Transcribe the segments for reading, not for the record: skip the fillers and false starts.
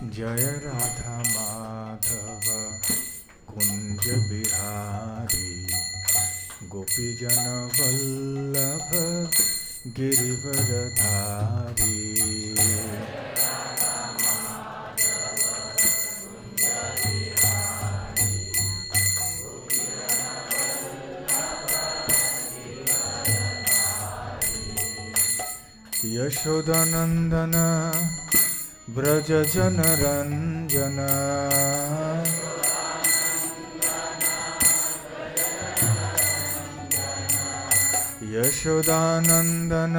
जय राधा माधव कुंज बिहारी गोपीजन वल्लभ गिरिवरधारी। यशोदानंदन व्रज जन रंजन यशोदानंदन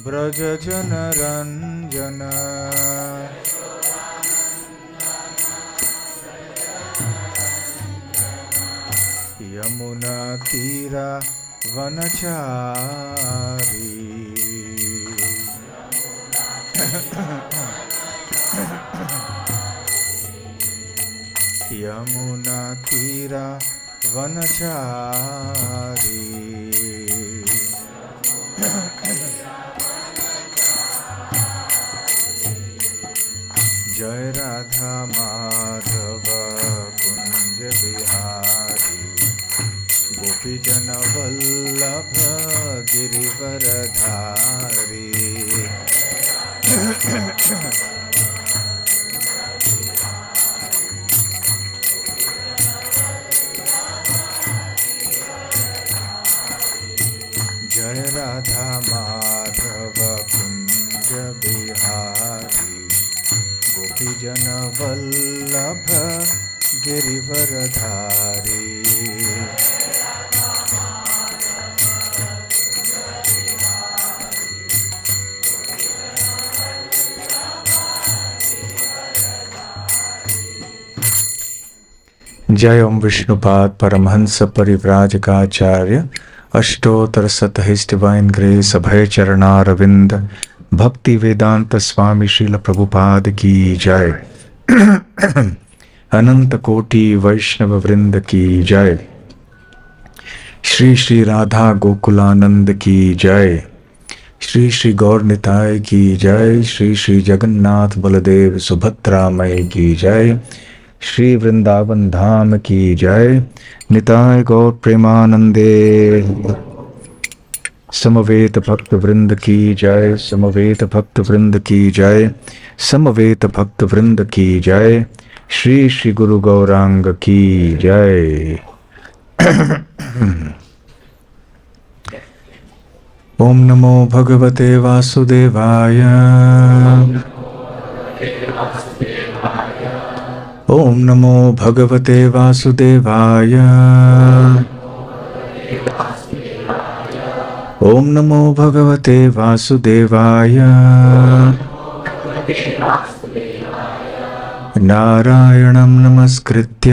व्रज जन रंजन यमुना तीरा वनचारी। यमुना तीरा वनचारी। जय राधा माधव कुंज बिहारी गोपीजन वल्लभ गिरिवरधारी। जय राधा माधव कुंज बिहारी गोपीजन वल्लभ गिरिवरधारी। जय ओम विष्णुपाद परमहंस परिव्राजकाचार्य अष्टोत्तर सतहिस्ट डिवाइन ग्रेस अभय चरणारविंद भक्ति वेदांत स्वामी श्रील प्रभुपाद की जय। अनंत कोटि वैष्णव वृंद की जय। श्री श्री राधा गोकुलानंद की जय। श्री श्री गौर निताय की जय। श्री श्री जगन्नाथ बलदेव सुभद्रा मय की जय। श्री वृंदावन धाम की जय। निताय गौर प्रेमानंदे। समवेत भक्त वृंद की जय। समवेत भक्त वृंद की जय। समवेत भक्त वृंद की जय। श्री श्री गुरु गौरांग की जय। ओम नमो भगवते वासुदेवाय। ओम नमो भगवते वासुदेवाय। ओम नमो भगवते वासुदेवाय। नारायणं नमस्कृत्य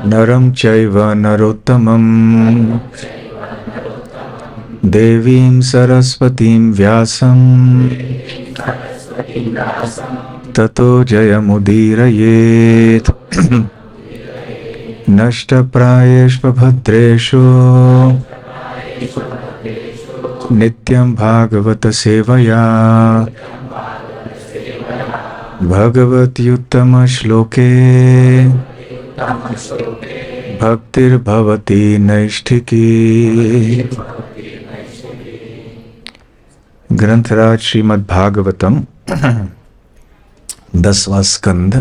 नरं चैव नरोत्तमं देवीं सरस्वतीं व्यासं ततो जयमुदीरयेत्। नष्टप्रायेषु भद्रेषु नित्यं भागवत सेवया भगवत्युत्तम श्लोके भक्तिर्भवति नैष्ठिकी। ग्रंथराज श्रीमद् भागवतम 10वां स्कंद।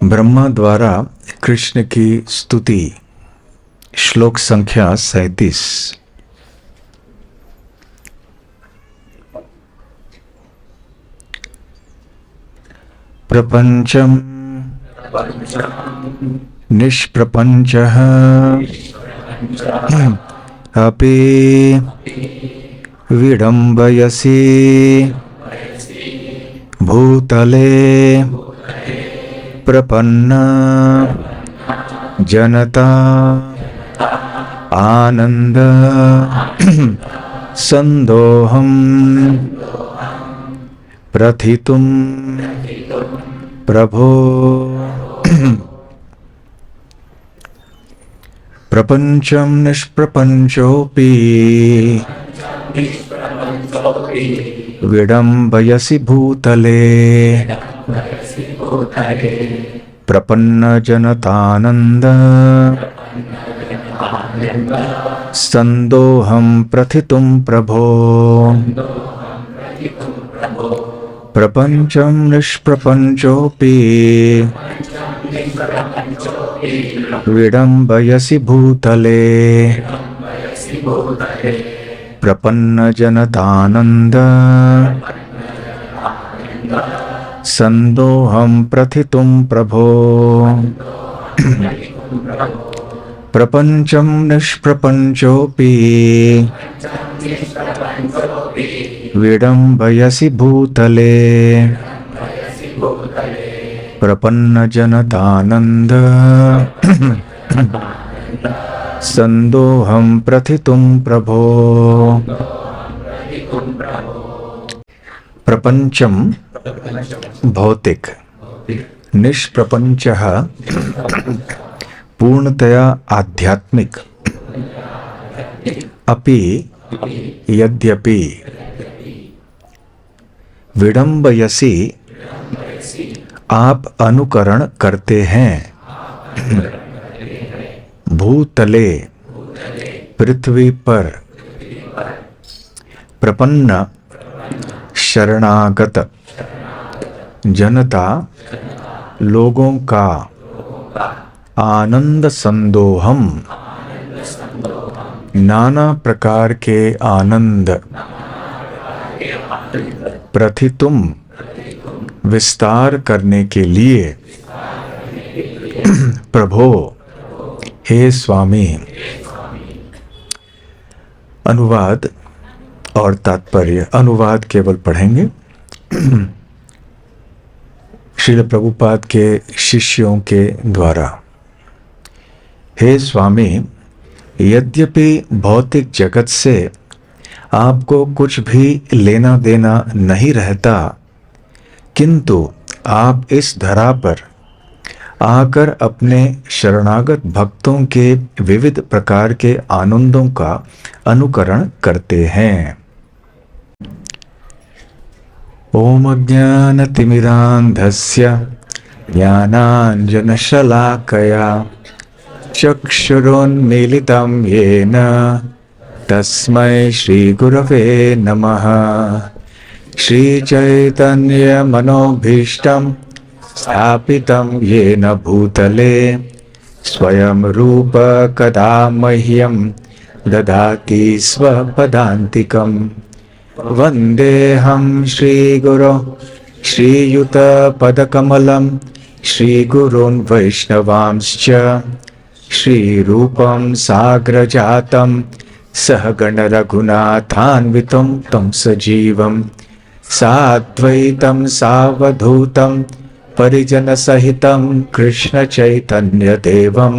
ब्रह्मा द्वारा कृष्ण की स्तुति। श्लोक संख्या 37। प्रपंचम निष्प्रपंचः अपि विडम्बयसि भूतले प्रपन्न जनता आनंद संदोहम प्रथितुम प्रभो। प्रपंचम निष्प्रपंचोऽपि विडम्बयसि भूतले प्रपन्नजनतानन्द संदोहं प्रथितुं प्रभो प्रपंचम निष्प्रपंचोऽपि विडम्बयसि भूतले प्रपन्नजनतानन्द संदोहं प्रथितुं प्रभो प्रपंचम निष्प्रपंचोऽपि विडम्बयसि भूतले प्रपन्नजनतानन्द संदोहं प्रथितुं प्रभो प्रपंचम भौतिक, निष्प्रपंचः पूर्णतया आध्यात्मिक, अपि यद्यपि विडम्बयसि आप अनुकरण करते हैं, भूतले पृथ्वी पर, प्रपन्न शरणागत जनता लोगों का आनंद संदोहम नाना प्रकार के आनंद प्रथितुम विस्तार करने के लिए प्रभो हे स्वामी। अनुवाद और तात्पर्य। अनुवाद केवल पढ़ेंगे। श्रील प्रभुपाद के शिष्यों के द्वारा। हे स्वामी, यद्यपि भौतिक जगत से आपको कुछ भी लेना देना नहीं रहता, किंतु आप इस धरा पर आकर अपने शरणागत भक्तों के विविध प्रकार के आनंदों का अनुकरण करते हैं। ओम अज्ञानतिमिरान्धस्य ज्ञानाञ्जनशलाकया चक्षुरुन्मीलितं येन तस्मै श्रीगुरवे नमः। श्रीचैतन्यमनोभीष्टं स्थापितं येन भूतले स्वयं रूप कदा मह्यं ददाति स्वपदान्तिकम्। वन्देऽहं श्रीगुरो श्रीयुतपदकमलं श्रीगुरून् वैष्णवांश्च श्रीरूपं साग्रजातं सहगणरघुनाथान्वितं तं सजीवं साद्वैतं सावधूतं परिजनसहितं कृष्णचैतन्यदेवं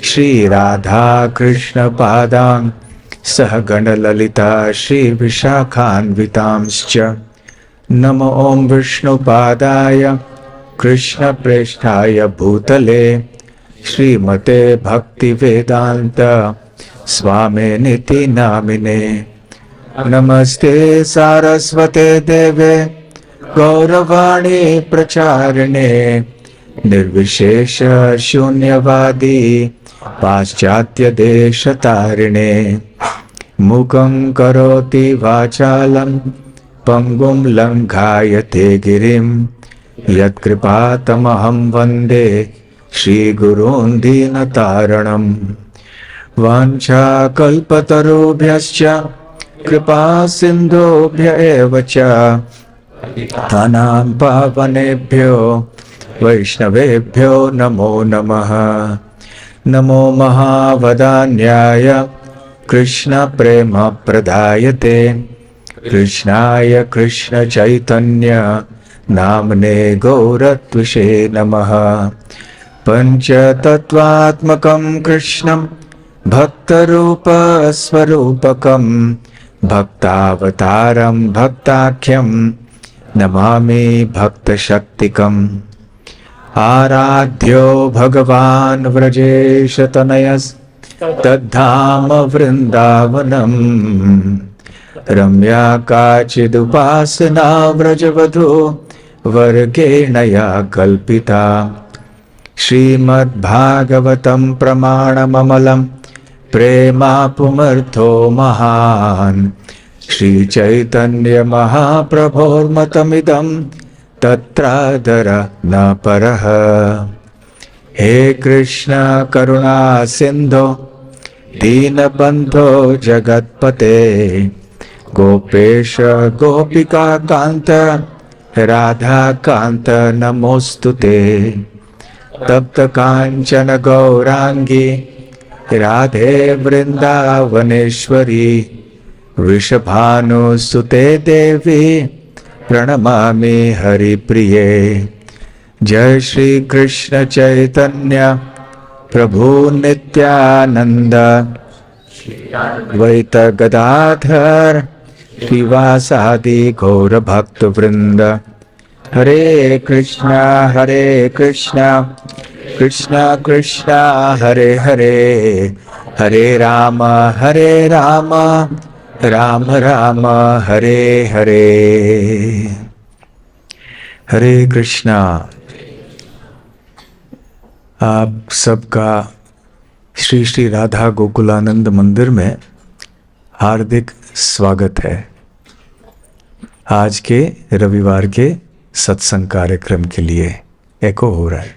श्रीराधाकृष्णपादां सहगणललिता श्रीविशाखान्वितांश्च। नमो ॐ विष्णुपादाय कृष्णप्रेष्ठाय भूतले श्रीमते भक्तिवेदान्त स्वामिनिति नामिने। नमस्ते सारस्वते देवे गौरवाणी प्रचारिणे निर्विशेष शून्यवादी पाश्चात्य देशतारिणे। मूकं करोति वाचालं पंगुं लंघायते गिरिं यत्कृपातमहं वन्दे श्रीगुरून् दीनतारणम्। वाञ्छाकल्पतरुभ्यश्च कृपा सिन्धुभ्य एव च पतितानां पावनेभ्यो वैष्णवेभ्यो नमो नमः। नमो महावदान्याय कृष्णप्रेमप्रदायते कृष्णाय कृष्णचैतन्य नाम्ने गौरत्विषे नमः। पञ्चतत्त्वात्मकं कृष्णं भक्तरूपस्वरूपकं भक्तावतारं भक्ताख्यं नमामि भक्तशक्तिकम्। आराध्यो भगवान् व्रजेशतनयस्तद्धाम वृन्दावनम्। रम्या काचिदुपासना व्रजवधू वर्गेण या कल्पिता। श्रीमद्भागवतं प्रमाणममलं प्रेमापुमर्थो महान्। श्रीचैतन्य महाप्रभोर्मतमिदं तत्रादर न परः। हे कृष्ण करुणा सिंधो दीनबंधो जगत्पते। गोपेश गोपिका कांत राधा कांत नमोस्तुते। तप्त कांचन गौरांगी राधे वृंदावनेश्वरी। वृषभानुसुते देवी प्रणमामि हरिप्रिये। जय श्री कृष्ण चैतन्य प्रभु नित्यानंद द्वैत गदाधर श्रीवासादि गौर भक्त वृंद। हरे कृष्णा कृष्णा कृष्णा हरे हरे, हरे राम राम राम हरे हरे। हरे कृष्णा। आप सबका श्री श्री राधा गोकुलानंद मंदिर में हार्दिक स्वागत है। आज के रविवार के सत्संग कार्यक्रम के लिए एको हो रहा है।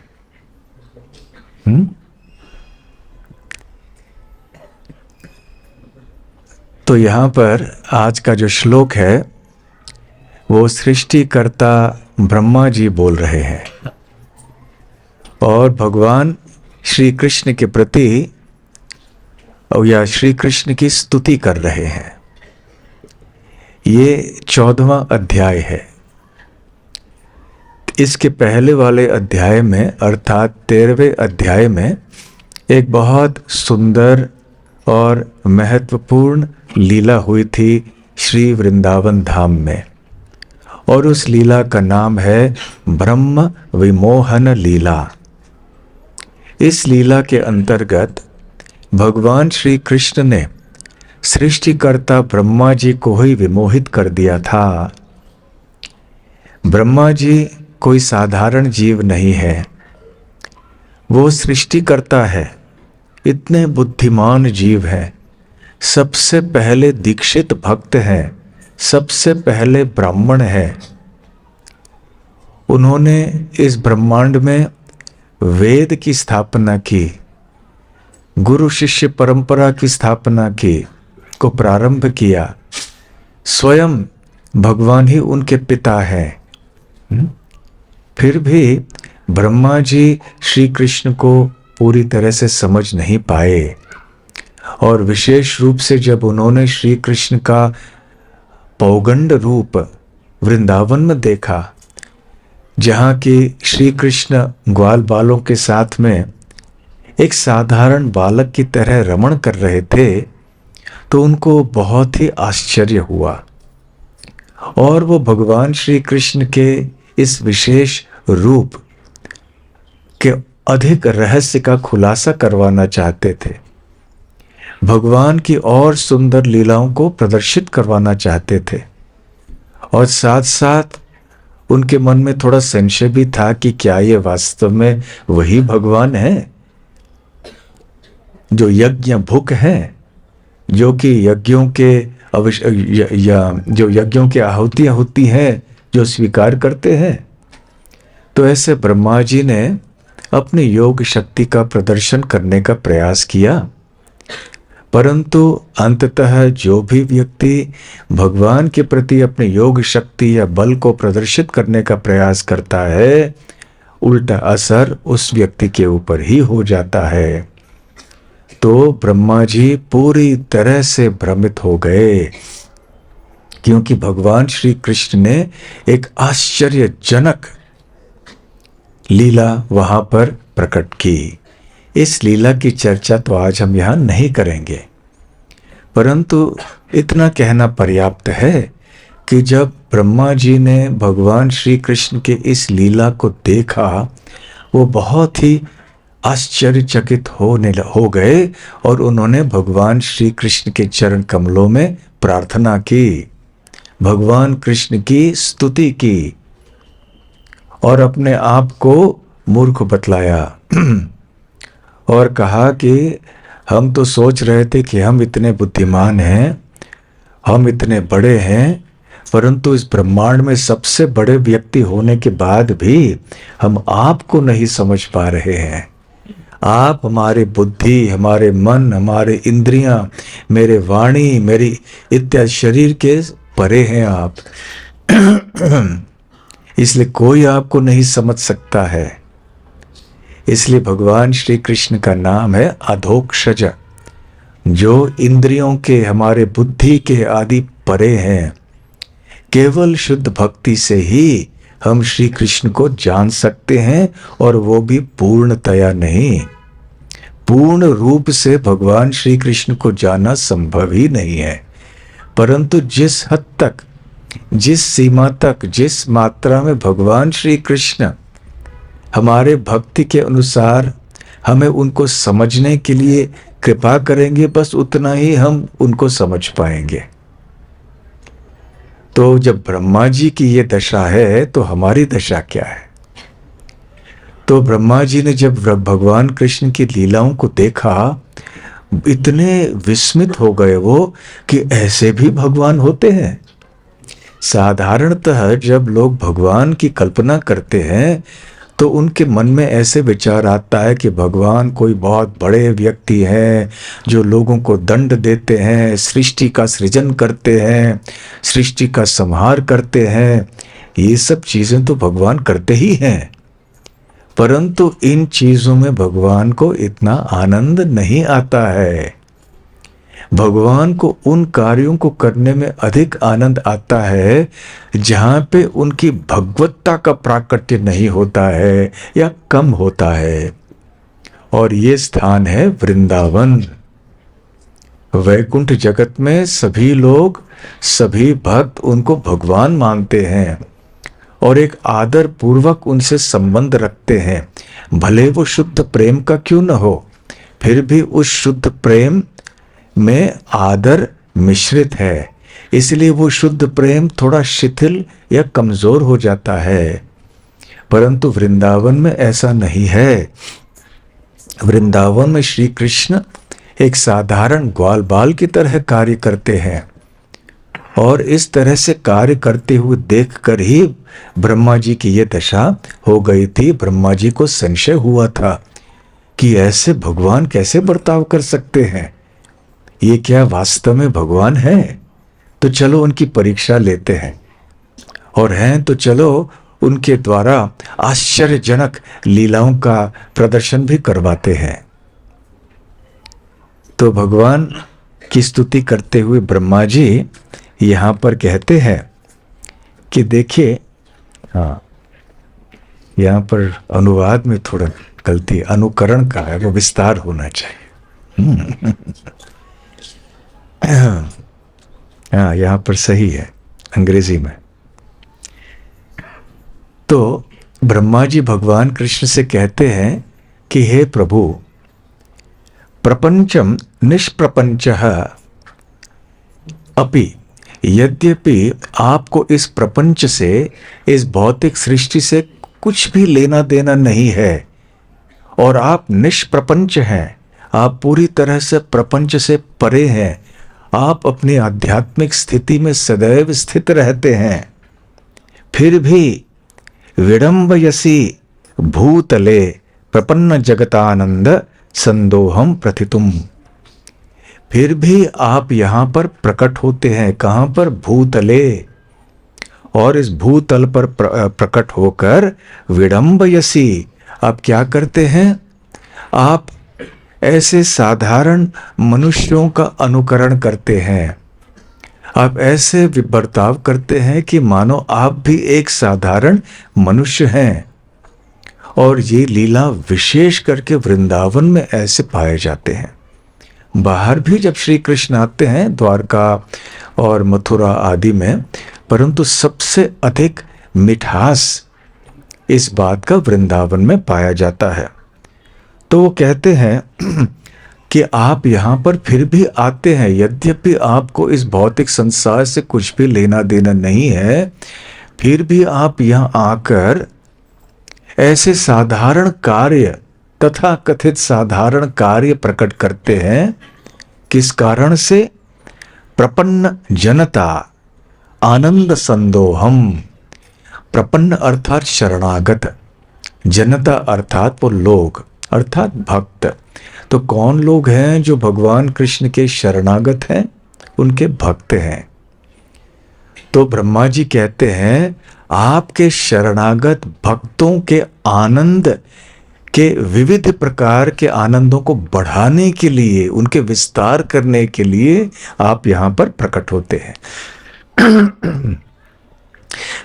तो यहाँ पर आज का जो श्लोक है वो सृष्टिकर्ता ब्रह्मा जी बोल रहे हैं और भगवान श्री कृष्ण के प्रति या श्री कृष्ण की स्तुति कर रहे हैं। ये 14वां अध्याय है। इसके पहले वाले अध्याय में अर्थात 13वें अध्याय में एक बहुत सुंदर और महत्वपूर्ण लीला हुई थी श्री वृंदावन धाम में, और उस लीला का नाम है ब्रह्म विमोहन लीला। इस लीला के अंतर्गत भगवान श्री कृष्ण ने सृष्टिकर्ता ब्रह्मा जी को ही विमोहित कर दिया था। ब्रह्मा जी कोई साधारण जीव नहीं है, वो सृष्टिकर्ता है। इतने बुद्धिमान जीव हैं, सबसे पहले दीक्षित भक्त हैं, सबसे पहले ब्राह्मण हैं। उन्होंने इस ब्रह्मांड में वेद की स्थापना की, गुरु शिष्य परंपरा की स्थापना की, को प्रारंभ किया। स्वयं भगवान ही उनके पिता हैं। फिर भी ब्रह्मा जी श्री कृष्ण को पूरी तरह से समझ नहीं पाए, और विशेष रूप से जब उन्होंने श्री कृष्ण का पौगंड रूप वृंदावन में देखा, जहाँ की श्री कृष्ण ग्वाल बालों के साथ में एक साधारण बालक की तरह रमण कर रहे थे, तो उनको बहुत ही आश्चर्य हुआ और वो भगवान श्री कृष्ण के इस विशेष रूप के अधिक रहस्य का खुलासा करवाना चाहते थे। भगवान की और सुंदर लीलाओं को प्रदर्शित करवाना चाहते थे, और साथ साथ उनके मन में थोड़ा संशय भी था कि क्या ये वास्तव में वही भगवान है जो यज्ञ भुक हैं, जो कि यज्ञों के जो यज्ञों की आहुतियां होती हैं, जो स्वीकार करते हैं। तो ऐसे ब्रह्मा जी ने अपनी योग शक्ति का प्रदर्शन करने का प्रयास किया, परंतु अंततः जो भी व्यक्ति भगवान के प्रति अपने योग शक्ति या बल को प्रदर्शित करने का प्रयास करता है, उल्टा असर उस व्यक्ति के ऊपर ही हो जाता है। तो ब्रह्मा जी पूरी तरह से भ्रमित हो गए, क्योंकि भगवान श्री कृष्ण ने एक आश्चर्यजनक लीला वहां पर प्रकट की। इस लीला की चर्चा तो आज हम यहाँ नहीं करेंगे, परंतु इतना कहना पर्याप्त है कि जब ब्रह्मा जी ने भगवान श्री कृष्ण के इस लीला को देखा, वो बहुत ही आश्चर्यचकित हो गए और उन्होंने भगवान श्री कृष्ण के चरण कमलों में प्रार्थना की, भगवान कृष्ण की स्तुति की और अपने आप को मूर्ख बतलाया और कहा कि हम तो सोच रहे थे कि हम इतने बुद्धिमान हैं, हम इतने बड़े हैं, परंतु इस ब्रह्मांड में सबसे बड़े व्यक्ति होने के बाद भी हम आपको नहीं समझ पा रहे हैं। आप हमारे बुद्धि, हमारे मन, हमारे इंद्रियां, मेरे वाणी, मेरी इत्यादि शरीर के परे हैं आप इसलिए कोई आपको नहीं समझ सकता है। इसलिए भगवान श्री कृष्ण का नाम है अधोक्षज, जो इंद्रियों के, हमारे बुद्धि के आदि परे हैं। केवल शुद्ध भक्ति से ही हम श्री कृष्ण को जान सकते हैं, और वो भी पूर्णतया नहीं। पूर्ण रूप से भगवान श्री कृष्ण को जानना संभव ही नहीं है, परंतु जिस हद तक, जिस सीमा तक, जिस मात्रा में भगवान श्री कृष्ण हमारे भक्ति के अनुसार हमें उनको समझने के लिए कृपा करेंगे, बस उतना ही हम उनको समझ पाएंगे। तो जब ब्रह्मा जी की ये दशा है तो हमारी दशा क्या है? तो ब्रह्मा जी ने जब भगवान कृष्ण की लीलाओं को देखा, इतने विस्मित हो गए वो कि ऐसे भी भगवान होते हैं। साधारणतः जब लोग भगवान की कल्पना करते हैं तो उनके मन में ऐसे विचार आता है कि भगवान कोई बहुत बड़े व्यक्ति हैं जो लोगों को दंड देते हैं, सृष्टि का सृजन करते हैं, सृष्टि का संहार करते हैं। ये सब चीज़ें तो भगवान करते ही हैं, परंतु इन चीज़ों में भगवान को इतना आनंद नहीं आता है। भगवान को उन कार्यों को करने में अधिक आनंद आता है जहाँ पे उनकी भगवत्ता का प्राकट्य नहीं होता है या कम होता है, और ये स्थान है वृंदावन। वैकुंठ जगत में सभी लोग, सभी भक्त उनको भगवान मानते हैं और एक आदर पूर्वक उनसे संबंध रखते हैं। भले वो शुद्ध प्रेम का क्यों न हो, फिर भी उस शुद्ध प्रेम में आदर मिश्रित है, इसलिए वो शुद्ध प्रेम थोड़ा शिथिल या कमजोर हो जाता है। परंतु वृंदावन में ऐसा नहीं है। वृंदावन में श्री कृष्ण एक साधारण ग्वाल बाल की तरह कार्य करते हैं, और इस तरह से कार्य करते हुए देखकर ही ब्रह्मा जी की ये दशा हो गई थी। ब्रह्मा जी को संशय हुआ था कि ऐसे भगवान कैसे बर्ताव कर सकते हैं, ये क्या वास्तव में भगवान है? तो चलो उनकी परीक्षा लेते हैं, और हैं तो चलो उनके द्वारा आश्चर्यजनक लीलाओं का प्रदर्शन भी करवाते हैं। तो भगवान की स्तुति करते हुए ब्रह्मा जी यहाँ पर कहते हैं कि देखिए, हाँ, यहाँ पर अनुवाद में थोड़ा गलती, अनुकरण का है, वो विस्तार होना चाहिए। हाँ, यहाँ पर सही है अंग्रेजी में। तो ब्रह्मा जी भगवान कृष्ण से कहते हैं कि हे प्रभु, प्रपंचम निष्प्रपंचः अपि, यद्यपि आपको इस प्रपंच से, इस भौतिक सृष्टि से कुछ भी लेना देना नहीं है, और आप निष्प्रपंच हैं, आप पूरी तरह से प्रपंच से परे हैं, आप अपनी आध्यात्मिक स्थिति में सदैव स्थित रहते हैं, फिर भी विडंबयसी भूतले प्रपन्न जगतानंद संदोहम प्रथितुम, फिर भी आप यहाँ पर प्रकट होते हैं। कहाँ पर? भूतले। और इस भूतल पर प्रकट होकर विडंबयसी, आप क्या करते हैं? आप ऐसे साधारण मनुष्यों का अनुकरण करते हैं, आप ऐसे बर्ताव करते हैं कि मानो आप भी एक साधारण मनुष्य हैं। और ये लीला विशेष करके वृंदावन में ऐसे पाए जाते हैं। बाहर भी जब श्री कृष्ण आते हैं द्वारका और मथुरा आदि में, परंतु सबसे अधिक मिठास इस बात का वृंदावन में पाया जाता है। तो वो कहते हैं कि आप यहाँ पर फिर भी आते हैं, यद्यपि आपको इस भौतिक संसार से कुछ भी लेना देना नहीं है, फिर भी आप यहाँ आकर ऐसे साधारण कार्य, तथा कथित साधारण कार्य प्रकट करते हैं। किस कारण से? प्रपन्न जनता आनंद संदोहम। प्रपन्न अर्थात शरणागत, जनता अर्थात वो लोग, अर्थात भक्त। तो कौन लोग हैं जो भगवान कृष्ण के शरणागत हैं? उनके भक्त हैं। तो ब्रह्मा जी कहते हैं आपके शरणागत भक्तों के आनंद के, विविध प्रकार के आनंदों को बढ़ाने के लिए, उनके विस्तार करने के लिए आप यहां पर प्रकट होते हैं।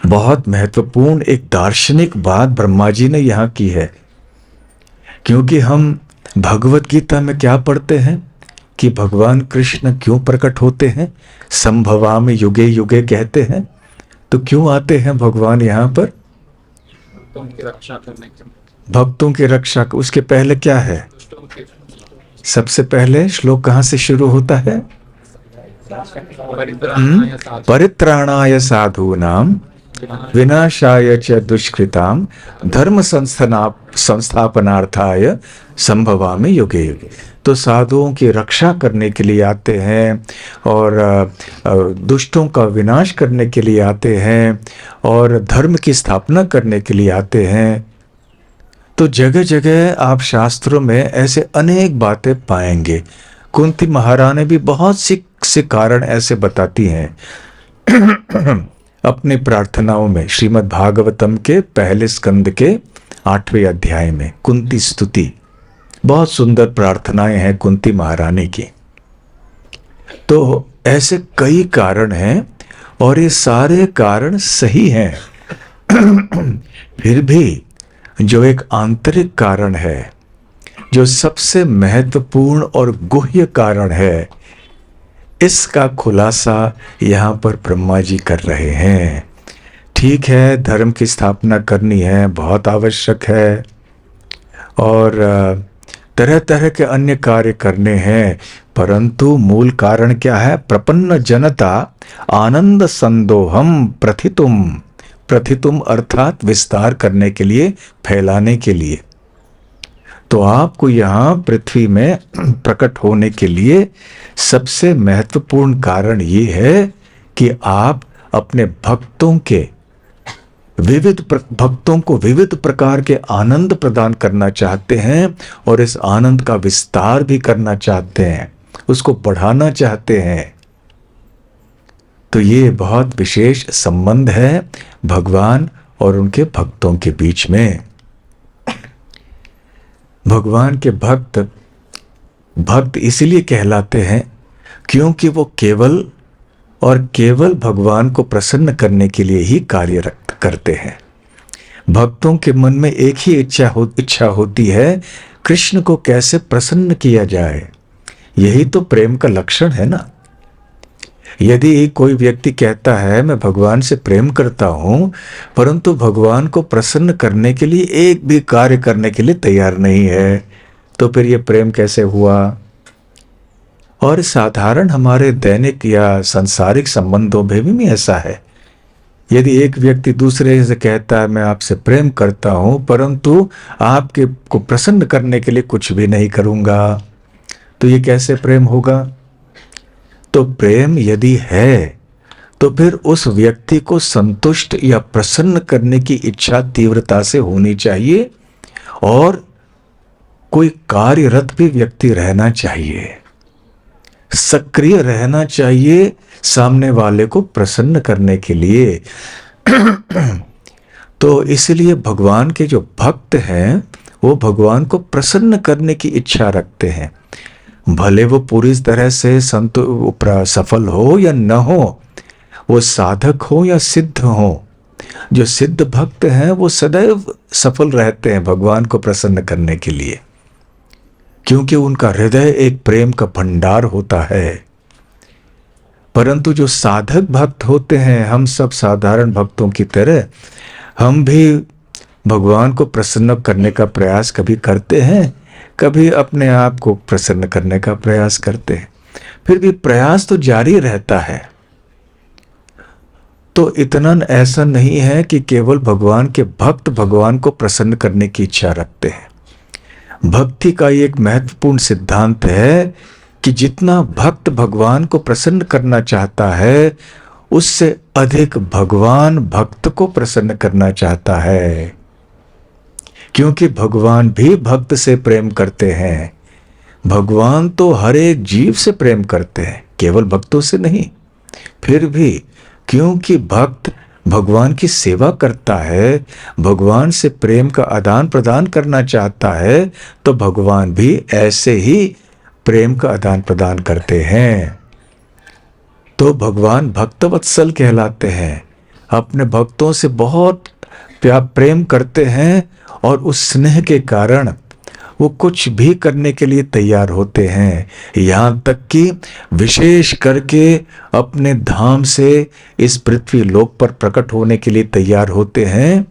बहुत महत्वपूर्ण एक दार्शनिक बात ब्रह्मा जी ने यहां की है, क्योंकि हम भगवत गीता में क्या पढ़ते हैं कि भगवान कृष्ण क्यों प्रकट होते हैं? संभवामि युगे युगे कहते हैं। तो क्यों आते हैं भगवान यहाँ पर? भक्तों की रक्षा करने के लिए। भक्तों की रक्षा। उसके पहले क्या है? सबसे पहले श्लोक कहाँ से शुरू होता है? परित्राणाय साधूनाम विनाशाय च दुष्कृताम धर्म संस्थापनार्थाय संभवामि युगे युगे। तो साधुओं की रक्षा करने के लिए आते हैं, और दुष्टों का विनाश करने के लिए आते हैं, और धर्म की स्थापना करने के लिए आते हैं। तो जगह जगह आप शास्त्रों में ऐसे अनेक बातें पाएंगे। कुंती महारानी भी बहुत से कारण ऐसे बताती हैं अपनी प्रार्थनाओं में। श्रीमद् भागवतम के पहले स्कंद के 8वें अध्याय में कुंती स्तुति, बहुत सुंदर प्रार्थनाएं हैं कुंती महारानी की। तो ऐसे कई कारण हैं, और ये सारे कारण सही हैं। फिर भी जो एक आंतरिक कारण है, जो सबसे महत्वपूर्ण और गुह्य कारण है, इसका खुलासा यहाँ पर ब्रह्मा जी कर रहे हैं। ठीक है, धर्म की स्थापना करनी है, बहुत आवश्यक है, और तरह तरह के अन्य कार्य करने हैं, परंतु मूल कारण क्या है? प्रपन्न जनता आनंद संदोहम प्रथितुम। प्रथितुम अर्थात विस्तार करने के लिए, फैलाने के लिए। तो आपको यहाँ पृथ्वी में प्रकट होने के लिए सबसे महत्वपूर्ण कारण ये है कि आप अपने भक्तों को विविध प्रकार के आनंद प्रदान करना चाहते हैं, और इस आनंद का विस्तार भी करना चाहते हैं, उसको बढ़ाना चाहते हैं। तो ये बहुत विशेष संबंध है भगवान और उनके भक्तों के बीच में। भगवान के भक्त इसलिए कहलाते हैं क्योंकि वो केवल और केवल भगवान को प्रसन्न करने के लिए ही कार्य करते हैं। भक्तों के मन में एक ही इच्छा होती है, कृष्ण को कैसे प्रसन्न किया जाए। यही तो प्रेम का लक्षण है ना। यदि कोई व्यक्ति कहता है मैं भगवान से प्रेम करता हूं, परंतु भगवान को प्रसन्न करने के लिए एक भी कार्य करने के लिए तैयार नहीं है, तो फिर ये प्रेम कैसे हुआ? और साधारण हमारे दैनिक या सांसारिक संबंधों में भी ऐसा है। यदि एक व्यक्ति दूसरे से कहता है मैं आपसे प्रेम करता हूं, परंतु आपके को प्रसन्न करने के लिए कुछ भी नहीं करूंगा, तो ये कैसे प्रेम होगा? तो प्रेम यदि है तो फिर उस व्यक्ति को संतुष्ट या प्रसन्न करने की इच्छा तीव्रता से होनी चाहिए, और कोई कार्यरत भी व्यक्ति रहना चाहिए, सक्रिय रहना चाहिए सामने वाले को प्रसन्न करने के लिए। तो इसलिए भगवान के जो भक्त हैं वो भगवान को प्रसन्न करने की इच्छा रखते हैं, भले वो पूरी तरह से सफल हो या न हो, वो साधक हो या सिद्ध हो। जो सिद्ध भक्त हैं वो सदैव सफल रहते हैं भगवान को प्रसन्न करने के लिए, क्योंकि उनका हृदय एक प्रेम का भंडार होता है। परंतु जो साधक भक्त होते हैं, हम सब साधारण भक्तों की तरह हम भी भगवान को प्रसन्न करने का प्रयास कभी करते हैं, कभी अपने आप को प्रसन्न करने का प्रयास करते हैं, फिर भी प्रयास तो जारी रहता है। तो इतना ऐसा नहीं है कि केवल भगवान के भक्त भगवान को प्रसन्न करने की इच्छा रखते हैं। भक्ति का एक महत्वपूर्ण सिद्धांत है कि जितना भक्त भगवान को प्रसन्न करना चाहता है, उससे अधिक भगवान भक्त को प्रसन्न करना चाहता है, क्योंकि भगवान भी भक्त से प्रेम करते हैं। भगवान तो हर एक जीव से प्रेम करते हैं, केवल भक्तों से नहीं। फिर भी क्योंकि भक्त भगवान की सेवा करता है, भगवान से प्रेम का आदान प्रदान करना चाहता है, तो भगवान भी ऐसे ही प्रेम का आदान प्रदान करते हैं। तो भगवान भक्तवत्सल कहलाते हैं, अपने भक्तों से बहुत प्रेम करते हैं और उस स्नेह के कारण वो कुछ भी करने के लिए तैयार होते हैं, यहाँ तक कि विशेष करके अपने धाम से इस पृथ्वी लोक पर प्रकट होने के लिए तैयार होते हैं।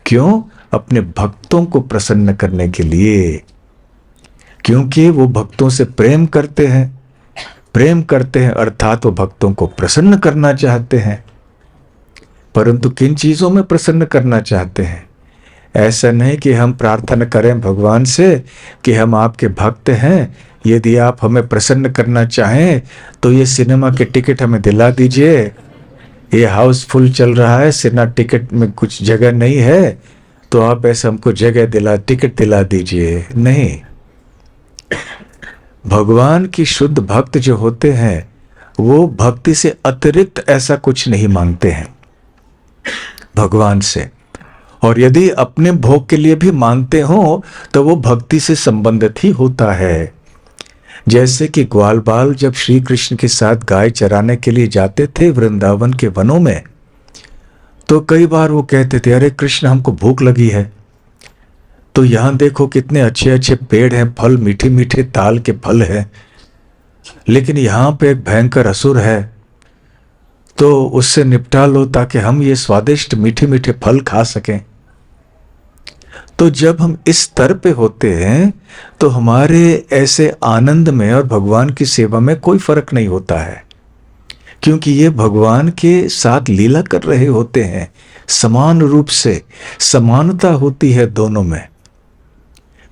क्यों? अपने भक्तों को प्रसन्न करने के लिए, क्योंकि वो भक्तों से प्रेम करते हैं अर्थात वो भक्तों को प्रसन्न करना चाहते हैं। परंतु किन चीजों में प्रसन्न करना चाहते हैं? ऐसा नहीं कि हम प्रार्थना करें भगवान से कि हम आपके भक्त हैं, यदि आप हमें प्रसन्न करना चाहें तो ये सिनेमा के टिकट हमें दिला दीजिए, ये हाउसफुल चल रहा है, सिनेमा टिकट में कुछ जगह नहीं है, तो आप ऐसे हमको टिकट दिला दीजिए। नहीं, भगवान की शुद्ध भक्त जो होते हैं वो भक्ति से अतिरिक्त ऐसा कुछ नहीं मांगते हैं भगवान से, और यदि अपने भोग के लिए भी मांगते हो तो वो भक्ति से संबंधित ही होता है। जैसे कि ग्वाल बाल जब श्री कृष्ण के साथ गाय चराने के लिए जाते थे वृंदावन के वनों में, तो कई बार वो कहते थे, अरे कृष्ण हमको भूख लगी है, तो यहां देखो कितने अच्छे अच्छे पेड़ हैं, फल मीठे मीठे ताल के फल हैं, लेकिन यहां पे एक भयंकर असुर है, तो उससे निपटा लो ताकि हम ये स्वादिष्ट मीठे मीठे फल खा सकें। तो जब हम इस स्तर पे होते हैं तो हमारे ऐसे आनंद में और भगवान की सेवा में कोई फर्क नहीं होता है, क्योंकि ये भगवान के साथ लीला कर रहे होते हैं, समान रूप से समानता होती है दोनों में।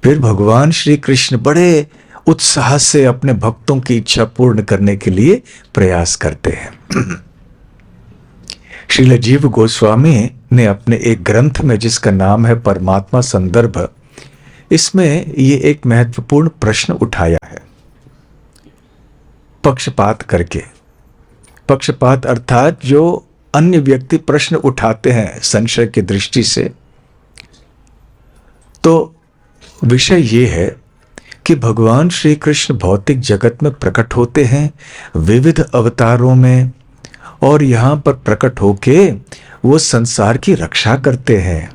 फिर भगवान श्री कृष्ण बड़े उत्साह से अपने भक्तों की इच्छा पूर्ण करने के लिए प्रयास करते हैं। श्रील जीव गोस्वामी ने अपने एक ग्रंथ में जिसका नाम है परमात्मा संदर्भ, इसमें ये एक महत्वपूर्ण प्रश्न उठाया है पक्षपात करके। पक्षपात अर्थात जो अन्य व्यक्ति प्रश्न उठाते हैं संशय की दृष्टि से। तो विषय ये है कि भगवान श्री कृष्ण भौतिक जगत में प्रकट होते हैं विविध अवतारों में, और यहाँ पर प्रकट होके वो संसार की रक्षा करते हैं,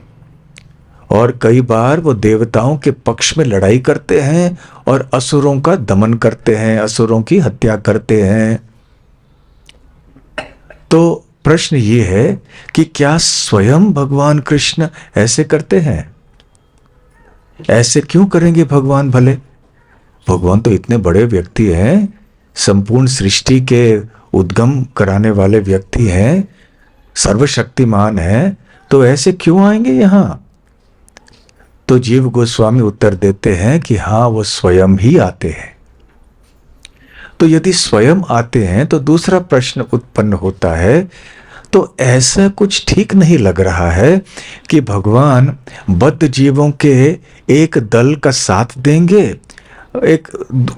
और कई बार वो देवताओं के पक्ष में लड़ाई करते हैं और असुरों का दमन करते हैं, असुरों की हत्या करते हैं। तो प्रश्न ये है कि क्या स्वयं भगवान कृष्ण ऐसे करते हैं? ऐसे क्यों करेंगे भगवान भले? भगवान तो इतने बड़े व्यक्ति हैं, संपूर्ण सृष्टि के उद्गम कराने वाले व्यक्ति हैं, सर्वशक्तिमान हैं, तो ऐसे क्यों आएंगे यहां? तो जीव गोस्वामी उत्तर देते हैं कि हाँ, वो स्वयं ही आते हैं। तो यदि स्वयं आते हैं तो दूसरा प्रश्न उत्पन्न होता है, तो ऐसा कुछ ठीक नहीं लग रहा है कि भगवान बद्ध जीवों के एक दल का साथ देंगे एक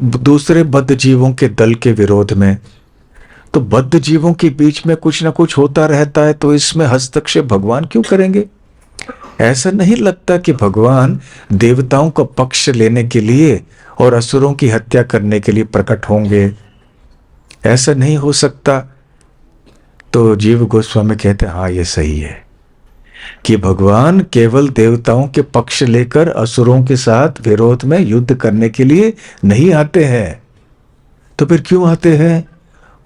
दूसरे बद्ध जीवों के दल के विरोध में। तो बद्ध जीवों के बीच में कुछ ना कुछ होता रहता है, तो इसमें हस्तक्षेप भगवान क्यों करेंगे? ऐसा नहीं लगता कि भगवान देवताओं का पक्ष लेने के लिए और असुरों की हत्या करने के लिए प्रकट होंगे, ऐसा नहीं हो सकता। तो जीव गोस्वामी कहते हैं हाँ, ये सही है कि भगवान केवल देवताओं के पक्ष लेकर असुरों के साथ विरोध में युद्ध करने के लिए नहीं आते हैं। तो फिर क्यों आते हैं?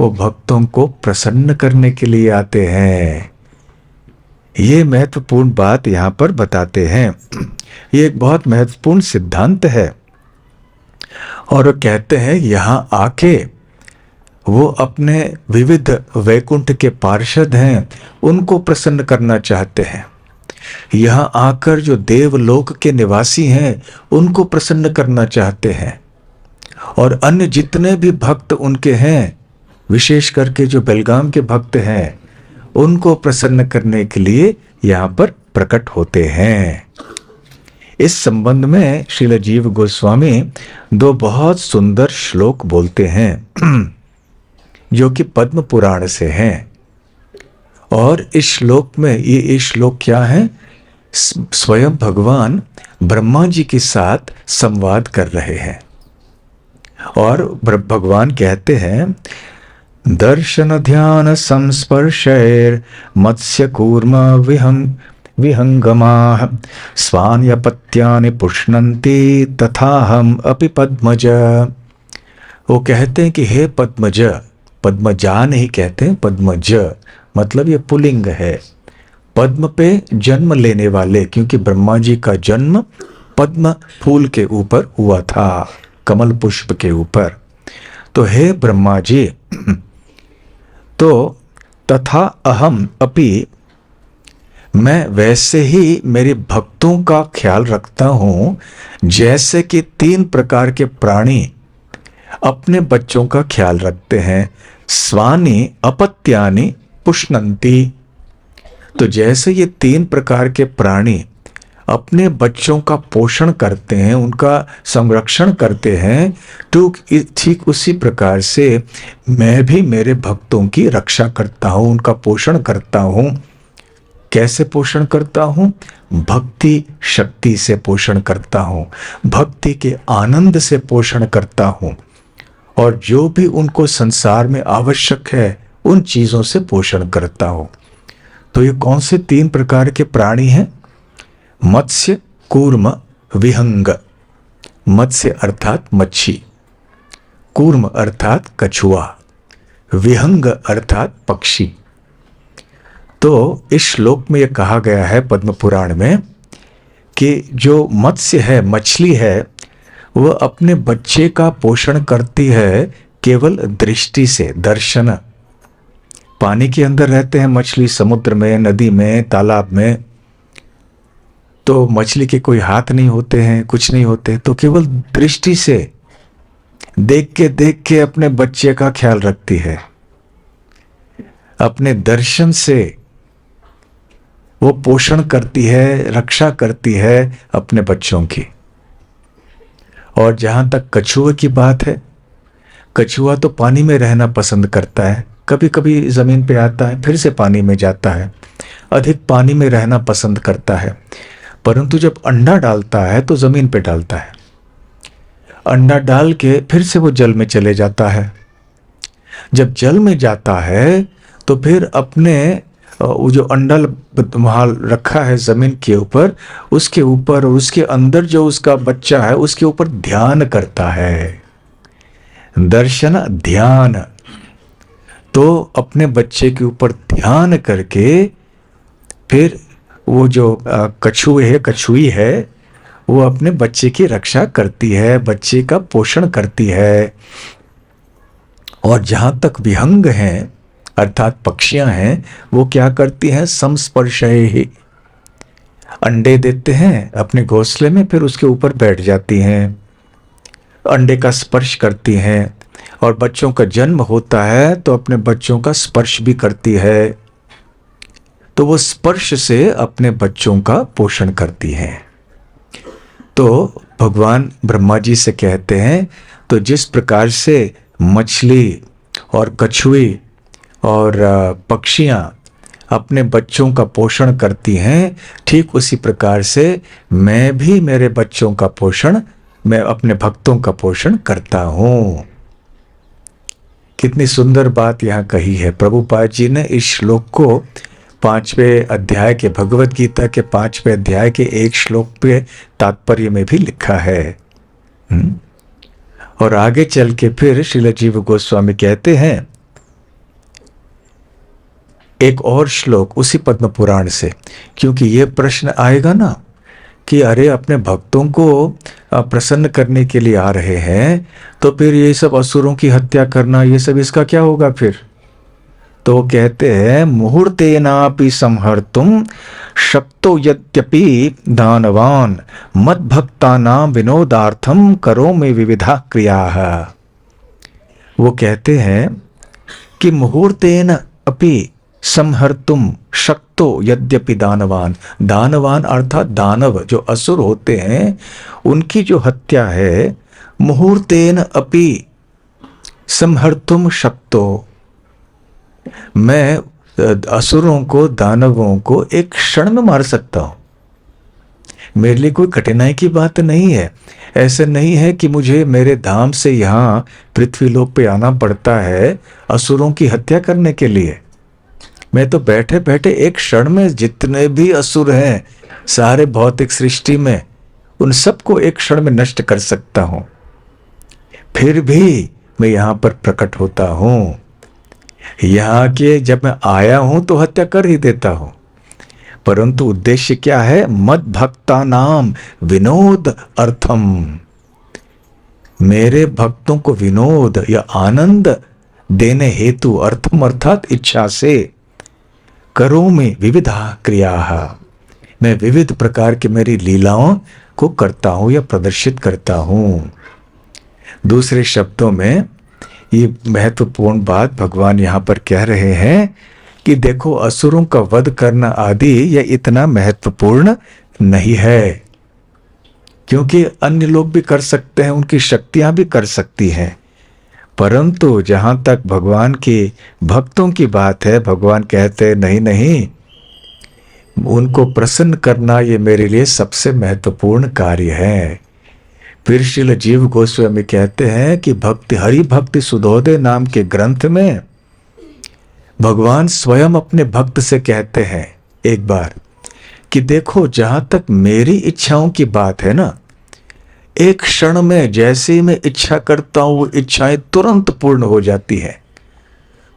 वो भक्तों को प्रसन्न करने के लिए आते हैं। ये महत्वपूर्ण बात यहां पर बताते हैं। ये एक बहुत महत्वपूर्ण सिद्धांत है। और वो कहते हैं यहाँ आके वो अपने विविध वैकुंठ के पार्षद हैं, उनको प्रसन्न करना चाहते हैं। यहाँ आकर जो देवलोक के निवासी हैं उनको प्रसन्न करना चाहते हैं। और अन्य जितने भी भक्त उनके हैं, विशेष करके जो बेलगाम के भक्त हैं, उनको प्रसन्न करने के लिए यहाँ पर प्रकट होते हैं। इस संबंध में श्रील जीव गोस्वामी दो बहुत सुंदर श्लोक बोलते हैं जो कि पद्म पुराण से हैं। और इस श्लोक में ये श्लोक क्या है? स्वयं भगवान ब्रह्मा जी के साथ संवाद कर रहे हैं। और भगवान कहते हैं, दर्शन ध्यान संस्पर्शैर मत्स्य कूर्म विहंगमाः स्वान्यपत्यानि पुष्णन्ति तथाहम अपि पद्मज। वो कहते हैं कि हे पद्मज, पद्मजा नहीं कहते हैं, पद्मज मतलब ये पुल्लिंग है, पद्म पे जन्म लेने वाले, क्योंकि ब्रह्मा जी का जन्म पद्म फूल के ऊपर हुआ था, कमल पुष्प के ऊपर। तो हे ब्रह्मा जी, तो तथा अहम अपि, मैं वैसे ही मेरे भक्तों का ख्याल रखता हूं जैसे कि 3 प्रकार के प्राणी अपने बच्चों का ख्याल रखते हैं। स्वानि अपत्यानि पुष्णन्ति, तो जैसे ये 3 प्रकार के प्राणी अपने बच्चों का पोषण करते हैं, उनका संरक्षण करते हैं, तो ठीक उसी प्रकार से मैं भी मेरे भक्तों की रक्षा करता हूं, उनका पोषण करता हूं। कैसे पोषण करता हूं? भक्ति शक्ति से पोषण करता हूं, भक्ति के आनंद से पोषण करता हूं, और जो भी उनको संसार में आवश्यक है उन चीजों से पोषण करता हूं। तो ये कौन से 3 प्रकार के प्राणी हैं? मत्स्य, कूर्म, विहंग। मत्स्य अर्थात मच्छी, कूर्म अर्थात कछुआ, विहंग अर्थात पक्षी। तो इस श्लोक में यह कहा गया है पद्म पुराण में कि जो मत्स्य है, मछली है, वह अपने बच्चे का पोषण करती है केवल दृष्टि से, दर्शन। पानी के अंदर रहते हैं मछली, समुद्र में, नदी में, तालाब में, तो मछली के कोई हाथ नहीं होते हैं, कुछ नहीं होते, तो केवल दृष्टि से देख के अपने बच्चे का ख्याल रखती है। अपने दर्शन से वो पोषण करती है, रक्षा करती है अपने बच्चों की। और जहां तक कछुए की बात है, कछुआ तो पानी में रहना पसंद करता है, कभी कभी जमीन पे आता है, फिर से पानी में जाता है, अधिक पानी में रहना पसंद करता है। परंतु जब अंडा डालता है तो जमीन पे डालता है, अंडा डाल के फिर से वो जल में चले जाता है। जब जल में जाता है तो फिर अपने वो जो अंडा वहाँ रखा है जमीन के ऊपर, उसके ऊपर और उसके अंदर जो उसका बच्चा है उसके ऊपर ध्यान करता है। दर्शन ध्यान, तो अपने बच्चे के ऊपर ध्यान करके फिर वो जो कछुई है, वो अपने बच्चे की रक्षा करती है, बच्चे का पोषण करती है। और जहां तक विहंग हैं अर्थात पक्षियां हैं, वो क्या करती हैं? संस्पर्शय ही, अंडे देते हैं अपने घोंसले में, फिर उसके ऊपर बैठ जाती हैं, अंडे का स्पर्श करती हैं। और बच्चों का जन्म होता है तो अपने बच्चों का स्पर्श भी करती है, तो वो स्पर्श से अपने बच्चों का पोषण करती हैं। तो भगवान ब्रह्मा जी से कहते हैं, तो जिस प्रकार से मछली और कछुए और पक्षियां अपने बच्चों का पोषण करती हैं, ठीक उसी प्रकार से मैं भी मेरे बच्चों का पोषण, मैं अपने भक्तों का पोषण करता हूं। कितनी सुंदर बात यहाँ कही है। प्रभुपाद जी ने इस श्लोक को 5वें अध्याय के, भगवत गीता के 5वें अध्याय के एक श्लोक पे तात्पर्य में भी लिखा है। और आगे चल के फिर श्रील जीव गोस्वामी कहते हैं एक और श्लोक उसी पद्म पुराण से, क्योंकि ये प्रश्न आएगा ना कि अरे अपने भक्तों को प्रसन्न करने के लिए आ रहे हैं, तो फिर ये सब असुरों की हत्या करना, ये सब इसका क्या होगा फिर? तो कहते हैं मुहूर्तेनापि संहर्तुम शक्तो यद्यपि दानवान मद्भक्तानां विनोदार्थम करोमि विविधा क्रियाः। वो कहते हैं कि मुहूर्तेन अपि संहर्तुम शक्तो यद्यपि दानवान, दानवान अर्थात दानव जो असुर होते हैं उनकी जो हत्या है, मुहूर्तेन अपि संहर्तुम शक्तो, मैं असुरों को दानवों को एक क्षण में मार सकता हूं। मेरे लिए कोई कठिनाई की बात नहीं है। ऐसा नहीं है कि मुझे मेरे धाम से यहाँ पृथ्वीलोक पे आना पड़ता है असुरों की हत्या करने के लिए। मैं तो बैठे बैठे एक क्षण में जितने भी असुर हैं सारे भौतिक सृष्टि में, उन सबको एक क्षण में नष्ट कर सकता हूं। फिर भी मैं यहां पर प्रकट होता हूं। यहाँ के जब मैं आया हूं तो हत्या कर ही देता हूं, परंतु उद्देश्य क्या है? मद भक्ता नाम विनोद अर्थम, मेरे भक्तों को विनोद या आनंद देने हेतु, अर्थम अर्थात इच्छा से, करोमि विविधा क्रियाः, मैं विविध प्रकार की मेरी लीलाओं को करता हूं या प्रदर्शित करता हूं। दूसरे शब्दों में ये महत्वपूर्ण बात भगवान यहाँ पर कह रहे हैं कि देखो असुरों का वध करना आदि यह इतना महत्वपूर्ण नहीं है, क्योंकि अन्य लोग भी कर सकते हैं, उनकी शक्तियां भी कर सकती हैं। परंतु जहां तक भगवान के भक्तों की बात है, भगवान कहते नहीं नहीं, उनको प्रसन्न करना ये मेरे लिए सबसे महत्वपूर्ण कार्य है। फिर श्रील जीव गोस्वामी कहते हैं कि भक्ति हरि भक्ति सुधोदय नाम के ग्रंथ में भगवान स्वयं अपने भक्त से कहते हैं एक बार कि देखो जहां तक मेरी इच्छाओं की बात है ना, एक क्षण में जैसे ही मैं इच्छा करता हूं वो इच्छाएं तुरंत पूर्ण हो जाती है।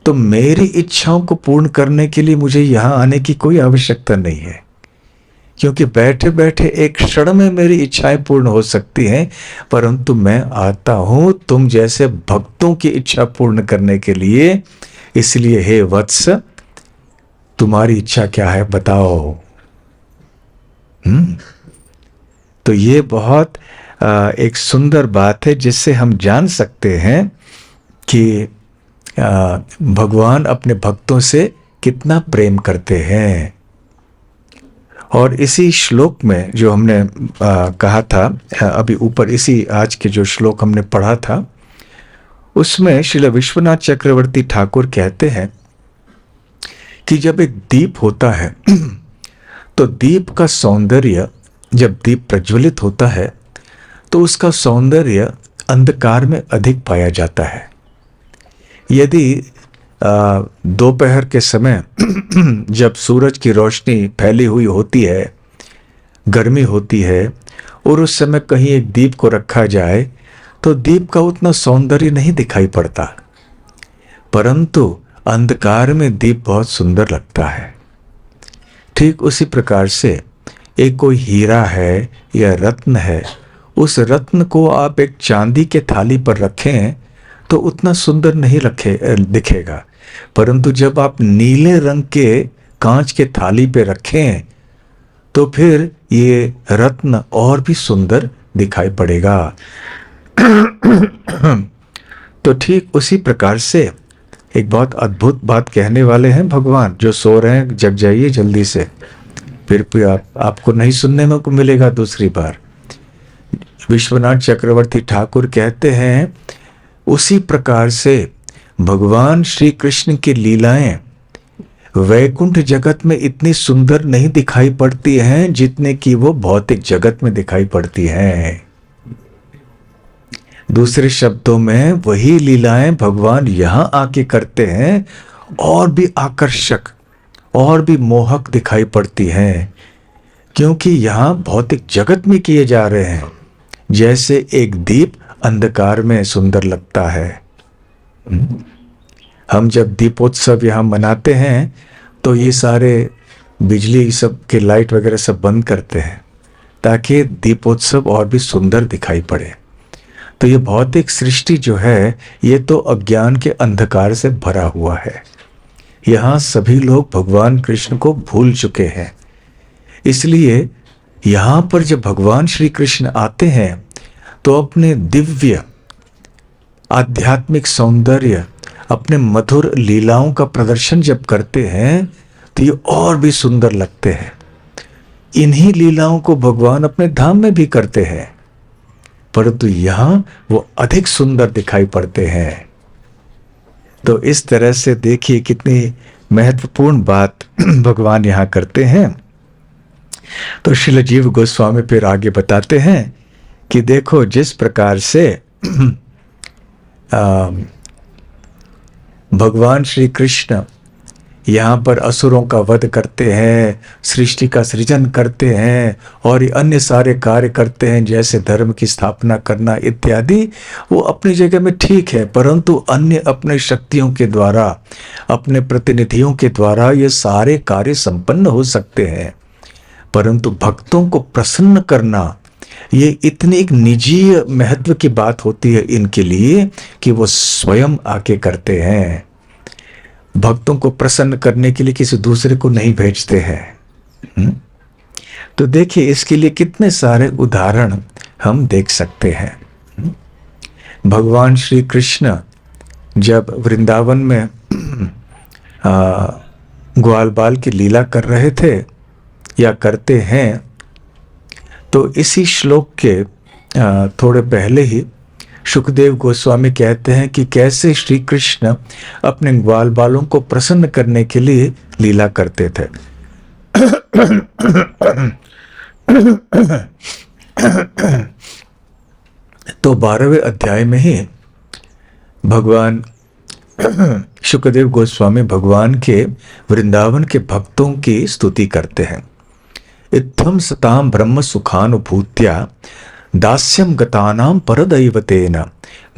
तो मेरी इच्छाओं को पूर्ण करने के लिए मुझे यहां आने की कोई आवश्यकता नहीं है, क्योंकि बैठे बैठे एक क्षण में मेरी इच्छाएं पूर्ण हो सकती हैं। परंतु मैं आता हूं तुम जैसे भक्तों की इच्छा पूर्ण करने के लिए। इसलिए हे वत्स, तुम्हारी इच्छा क्या है बताओ। तो ये बहुत एक सुंदर बात है जिससे हम जान सकते हैं कि भगवान अपने भक्तों से कितना प्रेम करते हैं। और इसी श्लोक में जो हमने कहा था अभी ऊपर, इसी आज के जो श्लोक हमने पढ़ा था, उसमें श्रील विश्वनाथ चक्रवर्ती ठाकुर कहते हैं कि जब एक दीप होता है तो दीप का सौंदर्य, जब दीप प्रज्वलित होता है तो उसका सौंदर्य अंधकार में अधिक पाया जाता है। यदि दोपहर के समय जब सूरज की रोशनी फैली हुई होती है, गर्मी होती है, और उस समय कहीं एक दीप को रखा जाए तो दीप का उतना सौंदर्य नहीं दिखाई पड़ता, परंतु अंधकार में दीप बहुत सुंदर लगता है। ठीक उसी प्रकार से एक कोई हीरा है या रत्न है, उस रत्न को आप एक चांदी के थाली पर रखें तो उतना सुंदर नहीं दिखेगा, परंतु जब आप नीले रंग के कांच के थाली पे रखें तो फिर ये रत्न और भी सुंदर दिखाई पड़ेगा। तो ठीक उसी प्रकार से एक बहुत अद्भुत बात कहने वाले हैं भगवान। जो सो रहे हैं जग जाइए जल्दी से, फिर आपको नहीं सुनने में को मिलेगा दूसरी बार। विश्वनाथ चक्रवर्ती ठाकुर कहते हैं उसी प्रकार से भगवान श्री कृष्ण की लीलाएं वैकुंठ जगत में इतनी सुंदर नहीं दिखाई पड़ती हैं जितने कि वो भौतिक जगत में दिखाई पड़ती हैं। दूसरे शब्दों में वही लीलाएं भगवान यहां आके करते हैं और भी आकर्षक और भी मोहक दिखाई पड़ती हैं, क्योंकि यहां भौतिक जगत में किए जा रहे हैं। जैसे एक दीप अंधकार में सुंदर लगता है। हम जब दीपोत्सव यहाँ मनाते हैं तो ये सारे बिजली सब के लाइट वगैरह सब बंद करते हैं, ताकि दीपोत्सव और भी सुंदर दिखाई पड़े। तो ये भौतिक सृष्टि जो है ये तो अज्ञान के अंधकार से भरा हुआ है। यहाँ सभी लोग भगवान कृष्ण को भूल चुके हैं। इसलिए यहाँ पर जब भगवान श्री कृष्ण आते हैं तो अपने दिव्य आध्यात्मिक सौंदर्य, अपने मधुर लीलाओं का प्रदर्शन जब करते हैं तो ये और भी सुंदर लगते हैं। इन्हीं लीलाओं को भगवान अपने धाम में भी करते हैं, परंतु यहाँ वो अधिक सुंदर दिखाई पड़ते हैं। तो इस तरह से देखिए कितनी महत्वपूर्ण बात भगवान यहाँ करते हैं। तो श्रील जीव गोस्वामी फिर आगे बताते हैं कि देखो जिस प्रकार से भगवान श्री कृष्ण यहाँ पर असुरों का वध करते हैं, सृष्टि का सृजन करते हैं और अन्य सारे कार्य करते हैं जैसे धर्म की स्थापना करना इत्यादि, वो अपनी जगह में ठीक है, परंतु अन्य अपने शक्तियों के द्वारा, अपने प्रतिनिधियों के द्वारा ये सारे कार्य संपन्न हो सकते हैं। परंतु भक्तों को प्रसन्न करना ये इतनी एक निजी महत्व की बात होती है इनके लिए कि वो स्वयं आके करते हैं। भक्तों को प्रसन्न करने के लिए किसी दूसरे को नहीं भेजते हैं। तो देखिए इसके लिए कितने सारे उदाहरण हम देख सकते हैं। भगवान श्री कृष्ण जब वृंदावन में ग्वाल बाल की लीला कर रहे थे या करते हैं, तो इसी श्लोक के थोड़े पहले ही सुखदेव गोस्वामी कहते हैं कि कैसे श्री कृष्ण अपने ग्वाल बालों को प्रसन्न करने के लिए लीला करते थे। तो 12वें अध्याय में ही भगवान सुखदेव गोस्वामी भगवान के वृंदावन के भक्तों की स्तुति करते हैं। इत्थम सताम ब्रह्म सुखानुभूत्या दास्यम गतानाम परदैवतेन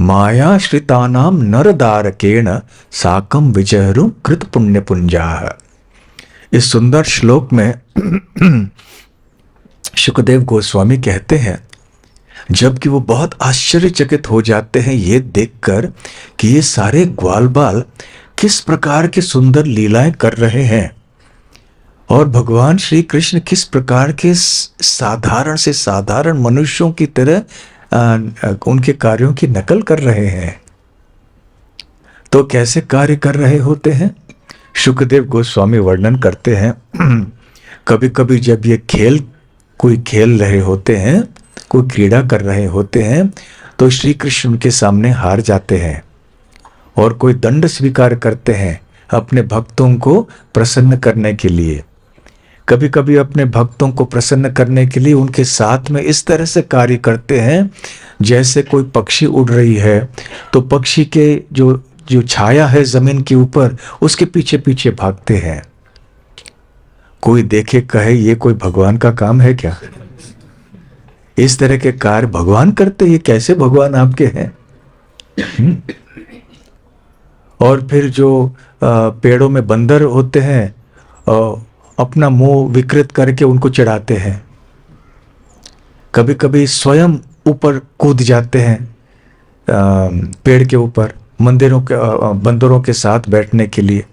मायाश्रितानाम नरदारकेण साकम विजयरु कृत पुण्य पुंजाः। इस सुंदर श्लोक में सुखदेव गोस्वामी कहते हैं, जबकि वो बहुत आश्चर्यचकित हो जाते हैं ये देखकर कि ये सारे ग्वाल बाल किस प्रकार के सुंदर लीलाएं कर रहे हैं और भगवान श्री कृष्ण किस प्रकार के साधारण से साधारण मनुष्यों की तरह उनके कार्यों की नकल कर रहे हैं। तो कैसे कार्य कर रहे होते हैं सुखदेव गोस्वामी वर्णन करते हैं। कभी कभी जब ये कोई खेल रहे होते हैं, कोई क्रीड़ा कर रहे होते हैं, तो श्री कृष्ण उनके सामने हार जाते हैं और कोई दंड स्वीकार करते हैं अपने भक्तों को प्रसन्न करने के लिए। कभी कभी अपने भक्तों को प्रसन्न करने के लिए उनके साथ में इस तरह से कार्य करते हैं जैसे कोई पक्षी उड़ रही है तो पक्षी के जो छाया है जमीन के ऊपर उसके पीछे पीछे भागते हैं। कोई देखे कहे ये कोई भगवान का काम है क्या? इस तरह के कार्य भगवान करते, ये कैसे भगवान आपके हैं? और फिर जो पेड़ों में बंदर होते हैं अपना मुंह विकृत करके उनको चढ़ाते हैं। कभी कभी स्वयं ऊपर कूद जाते हैं पेड़ के ऊपर बंदरों के साथ बैठने के लिए।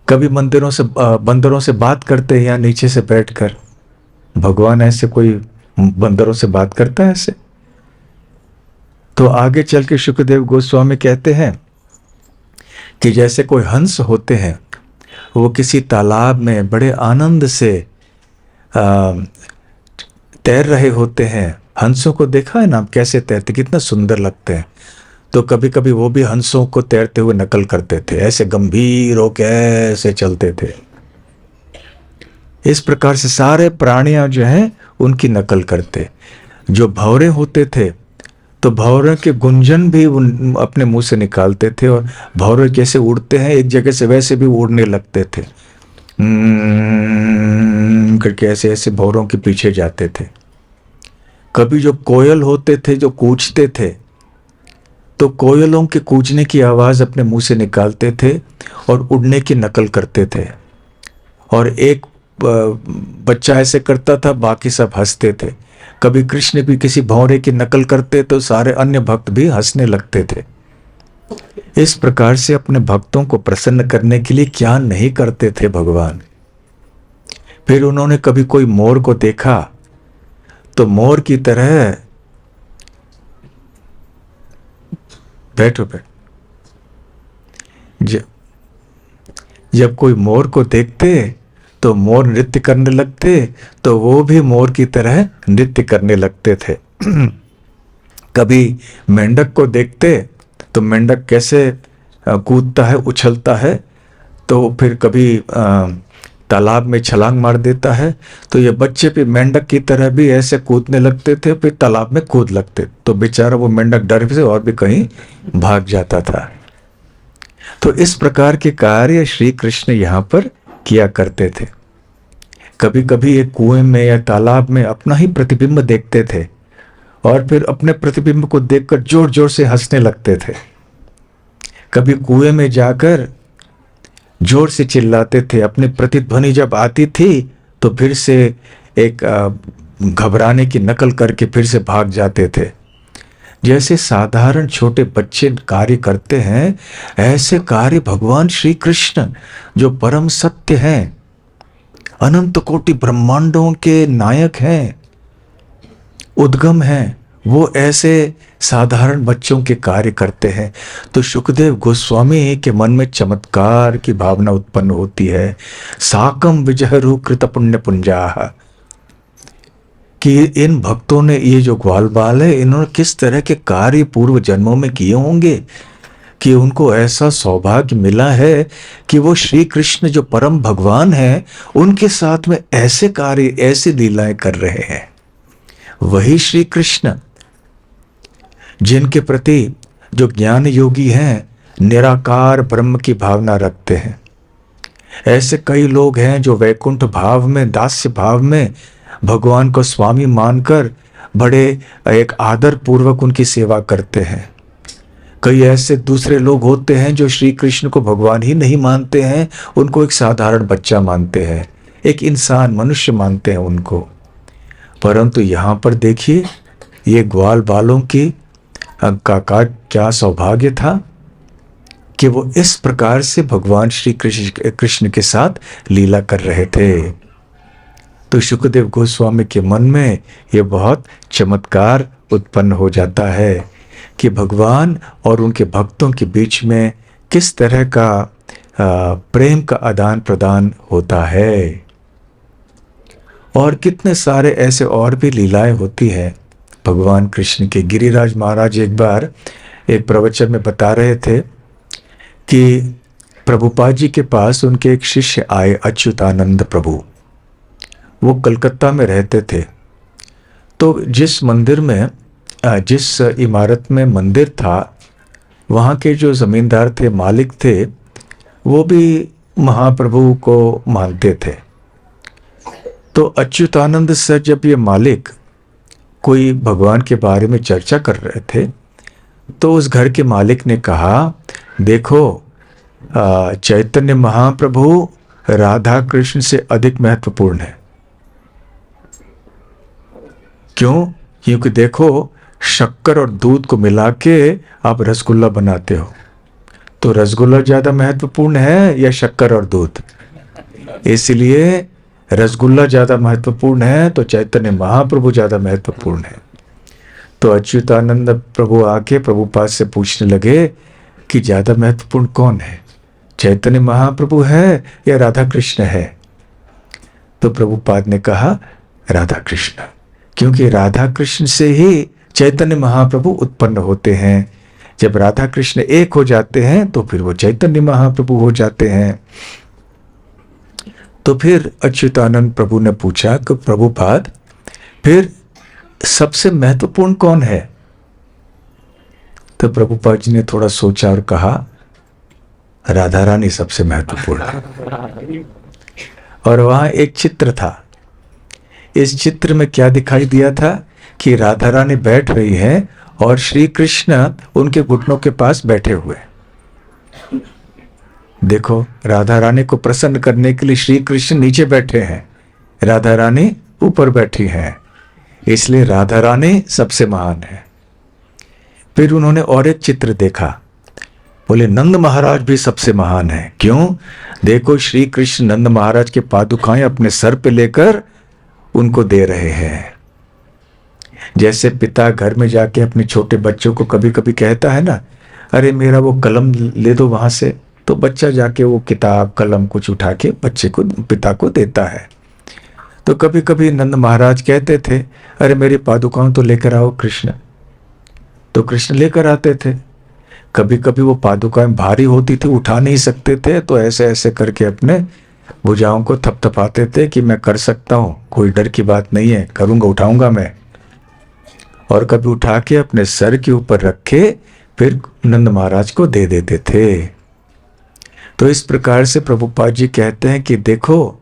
कभी बंदरों से बात करते हैं या नीचे से बैठकर। भगवान ऐसे कोई बंदरों से बात करता है ऐसे? तो आगे चल के सुखदेव गोस्वामी कहते हैं कि जैसे कोई हंस होते हैं, वो किसी तालाब में बड़े आनंद से तैर रहे होते हैं। हंसों को देखा है ना आप कैसे तैरते, कितना सुंदर लगते हैं। तो कभी कभी वो भी हंसों को तैरते हुए नकल करते थे, ऐसे गंभीर होकर ऐसे चलते थे। इस प्रकार से सारे प्राणियां जो हैं उनकी नकल करते। जो भंवरे होते थे तो भंवरे के गुंजन भी अपने मुंह से निकालते थे और भंवरे जैसे उड़ते हैं एक जगह से वैसे भी उड़ने लगते थे करके ऐसे ऐसे भंवरों के पीछे जाते थे। कभी जो कोयल होते थे जो कूजते थे तो कोयलों के कूजने की आवाज अपने मुंह से निकालते थे और उड़ने की नकल करते थे। और एक बच्चा ऐसे करता था, बाकी सब हंसते थे। कभी कृष्ण भी किसी भौरे की नकल करते तो सारे अन्य भक्त भी हंसने लगते थे। इस प्रकार से अपने भक्तों को प्रसन्न करने के लिए क्या नहीं करते थे भगवान। फिर उन्होंने कभी कोई मोर को देखा तो मोर की तरह बैठो जब कोई मोर को देखते तो मोर नृत्य करने लगते, तो वो भी मोर की तरह नृत्य करने लगते थे। कभी मेंढक को देखते तो मेंढक कैसे कूदता है, उछलता है, तो फिर कभी तालाब में छलांग मार देता है, तो ये बच्चे भी मेंढक की तरह भी ऐसे कूदने लगते थे, फिर तालाब में कूद लगते, तो बेचारा वो मेंढक डर से और भी कहीं भाग जाता था। तो इस प्रकार के कार्य श्री कृष्ण यहाँ पर किया करते थे। कभी कभी एक कुएं में या तालाब में अपना ही प्रतिबिंब देखते थे और फिर अपने प्रतिबिंब को देखकर जोर जोर से हंसने लगते थे। कभी कुएं में जाकर जोर से चिल्लाते थे। अपनी प्रतिध्वनि जब आती थी तो फिर से एक घबराने की नकल करके फिर से भाग जाते थे। जैसे साधारण छोटे बच्चे कार्य करते हैं, ऐसे कार्य भगवान श्री कृष्ण जो परम सत्य हैं, अनंत कोटि ब्रह्मांडों के नायक हैं, उद्गम हैं, वो ऐसे साधारण बच्चों के कार्य करते हैं। तो सुखदेव गोस्वामी के मन में चमत्कार की भावना उत्पन्न होती है। साकम विजहरू कृत पुण्य पुंजाह, कि इन भक्तों ने, ये जो ग्वाल बाल है, इन्होंने किस तरह के कार्य पूर्व जन्मों में किए होंगे कि उनको ऐसा सौभाग्य मिला है कि वो श्री कृष्ण जो परम भगवान हैं, उनके साथ में ऐसे कार्य, ऐसी लीलाएं कर रहे हैं। वही श्री कृष्ण जिनके प्रति जो ज्ञान योगी हैं, निराकार ब्रह्म की भावना रखते हैं। ऐसे कई लोग हैं जो वैकुंठ भाव में, दास्य भाव में भगवान को स्वामी मानकर बड़े एक आदर पूर्वक उनकी सेवा करते हैं। कई ऐसे दूसरे लोग होते हैं जो श्री कृष्ण को भगवान ही नहीं मानते हैं, उनको एक साधारण बच्चा मानते हैं, एक इंसान, मनुष्य मानते हैं उनको। परंतु यहाँ पर देखिए, ये ग्वाल बालों की का क्या सौभाग्य था कि वो इस प्रकार से भगवान श्री कृष्ण के साथ लीला कर रहे थे। तो सुखदेव गोस्वामी के मन में ये बहुत चमत्कार उत्पन्न हो जाता है कि भगवान और उनके भक्तों के बीच में किस तरह का प्रेम का आदान प्रदान होता है। और कितने सारे ऐसे और भी लीलाएं होती हैं भगवान कृष्ण के। गिरिराज महाराज एक बार एक प्रवचन में बता रहे थे कि प्रभुपाद जी के पास उनके एक शिष्य आए, अच्युतानंद प्रभु। वो कलकत्ता में रहते थे। तो जिस मंदिर में, जिस इमारत में मंदिर था, वहाँ के जो जमींदार थे, मालिक थे, वो भी महाप्रभु को मानते थे। तो अच्युतानंद सर जब ये मालिक कोई भगवान के बारे में चर्चा कर रहे थे, तो उस घर के मालिक ने कहा, देखो चैतन्य महाप्रभु राधा कृष्ण से अधिक महत्वपूर्ण है। क्यों? क्योंकि देखो, शक्कर और दूध को मिला के आप रसगुल्ला बनाते हो, तो रसगुल्ला ज्यादा महत्वपूर्ण है या शक्कर और दूध? इसलिए रसगुल्ला ज्यादा महत्वपूर्ण है, तो चैतन्य महाप्रभु ज्यादा महत्वपूर्ण है। तो अच्युतानंद प्रभु आके प्रभुपाद से पूछने लगे कि ज्यादा महत्वपूर्ण कौन है, चैतन्य महाप्रभु है या राधा कृष्ण है? तो प्रभुपाद ने कहा राधा कृष्ण, क्योंकि राधा कृष्ण से ही चैतन्य महाप्रभु उत्पन्न होते हैं। जब राधा कृष्ण एक हो जाते हैं तो फिर वो चैतन्य महाप्रभु हो जाते हैं। तो फिर अच्युतानंद प्रभु ने पूछा कि प्रभुपाद, फिर सबसे महत्वपूर्ण कौन है? तो प्रभुपाद जी ने थोड़ा सोचा और कहा, राधा रानी सबसे महत्वपूर्ण है। और वहां एक चित्र था। इस चित्र में क्या दिखाई दिया था कि राधा रानी बैठ रही है और श्री कृष्ण उनके घुटनों के पास बैठे हुए। देखो, राधा रानी को प्रसन्न करने के लिए श्री कृष्ण नीचे बैठे हैं राधा रानी ऊपर बैठी हैं, इसलिए राधा रानी सबसे महान है। फिर उन्होंने और एक चित्र देखा, बोले नंद महाराज भी सबसे महान है। क्यों? देखो श्री कृष्ण नंद महाराज के पादुकाएं अपने सर पे लेकर उनको दे रहे हैं। जैसे पिता घर में जाके अपने छोटे बच्चों को कभी कभी कहता है ना, अरे मेरा वो कलम ले दो वहां से, तो बच्चा जाके वो किताब कलम कुछ उठा के बच्चे को, पिता को देता है। तो कभी कभी नंद महाराज कहते थे, अरे मेरी पादुकाओं तो लेकर आओ कृष्ण, तो कृष्ण लेकर आते थे। कभी कभी वो पादुकाएं भारी होती थी, उठा नहीं सकते थे, तो ऐसे ऐसे करके अपने भुजाओं को थपथपाते थे कि मैं कर सकता हूँ, कोई डर की बात नहीं है, करूँगा, उठाऊंगा मैं। और कभी उठा के अपने सर के ऊपर रखे फिर नंद महाराज को दे देते थे। तो इस प्रकार से प्रभुपाद जी कहते हैं कि देखो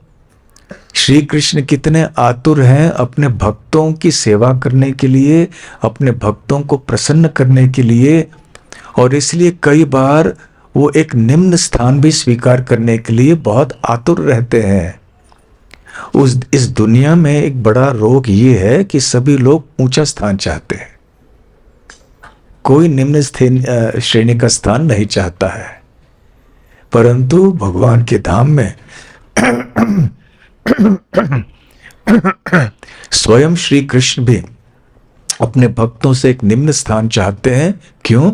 श्री कृष्ण कितने आतुर हैं अपने भक्तों की सेवा करने के लिए, अपने भक्तों को प्रसन्न करने के लिए, और इसलिए कई बार वो एक निम्न स्थान भी स्वीकार करने के लिए बहुत आतुर रहते हैं। इस दुनिया में एक बड़ा रोग ये है कि सभी लोग ऊंचा स्थान चाहते हैं, कोई निम्न श्रेणी का स्थान नहीं चाहता है। परंतु भगवान के धाम में स्वयं श्री कृष्ण भी अपने भक्तों से एक निम्न स्थान चाहते हैं। क्यों?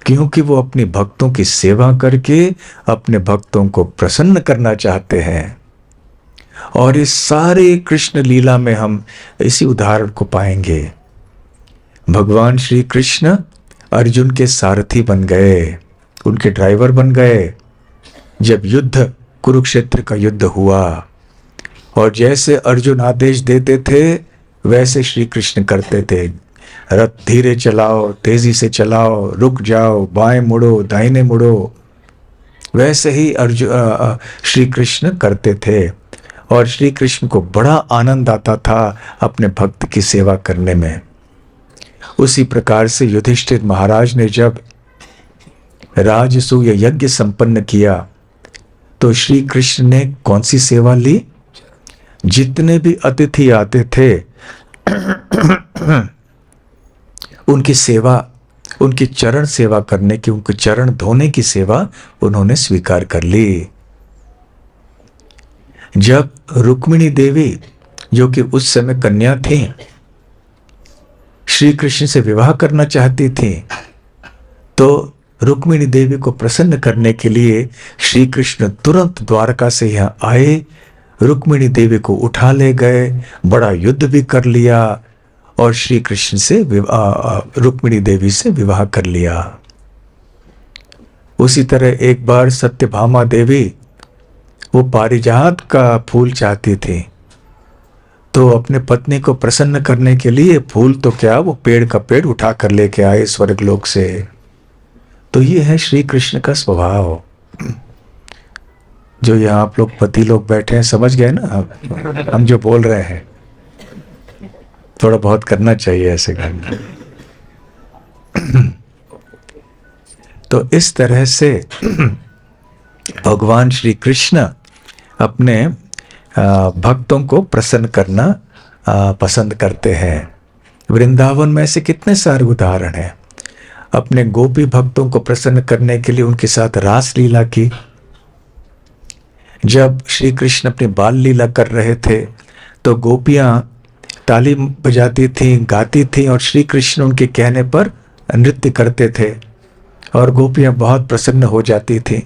क्योंकि वो अपने भक्तों की सेवा करके अपने भक्तों को प्रसन्न करना चाहते हैं। और इस सारे कृष्ण लीला में हम इसी उदाहरण को पाएंगे। भगवान श्री कृष्ण अर्जुन के सारथी बन गए, उनके ड्राइवर बन गए। जब युद्ध, कुरुक्षेत्र का युद्ध हुआ, और जैसे अर्जुन आदेश देते थे वैसे श्री कृष्ण करते थे, रथ धीरे चलाओ, तेजी से चलाओ, रुक जाओ, बाएं मुड़ो, दाहिने मुड़ो, वैसे ही अर्जुन श्री कृष्ण करते थे। और श्री कृष्ण को बड़ा आनंद आता था अपने भक्त की सेवा करने में। उसी प्रकार से युधिष्ठिर महाराज ने जब राजसूय यज्ञ संपन्न किया तो श्री कृष्ण ने कौन सी सेवा ली? जितने भी अतिथि आते थे उनकी सेवा, उनकी चरण सेवा करने की, उनके चरण धोने की सेवा उन्होंने स्वीकार कर ली। जब रुक्मिणी देवी, जो कि उस समय कन्या थी, श्री कृष्ण से विवाह करना चाहती थी, तो रुक्मिणी देवी को प्रसन्न करने के लिए श्री कृष्ण तुरंत द्वारका से यहाँ आए, रुक्मिणी देवी को उठा ले गए, बड़ा युद्ध भी कर लिया और श्री कृष्ण से रुक्मिणी देवी से विवाह कर लिया। उसी तरह एक बार सत्यभामा देवी वो पारिजात का फूल चाहती थी, तो अपने पत्नी को प्रसन्न करने के लिए फूल तो क्या, वो पेड़ का पेड़ उठा कर लेके आए स्वर्गलोक से। तो ये है श्री कृष्ण का स्वभाव। जो यहाँ आप लोग पति लोग बैठे हैं, समझ गए ना हम जो बोल रहे हैं? थोड़ा बहुत करना चाहिए ऐसे घर में। तो इस तरह से भगवान श्री कृष्ण अपने भक्तों को प्रसन्न करना पसंद करते हैं। वृंदावन में ऐसे कितने सारे उदाहरण हैं। अपने गोपी भक्तों को प्रसन्न करने के लिए उनके साथ रास लीला की। जब श्री कृष्ण अपनी बाल लीला कर रहे थे तो गोपियां ताली बजाती थीं, गाती थीं, और श्री कृष्ण उनके कहने पर नृत्य करते थे और गोपियां बहुत प्रसन्न हो जाती थीं।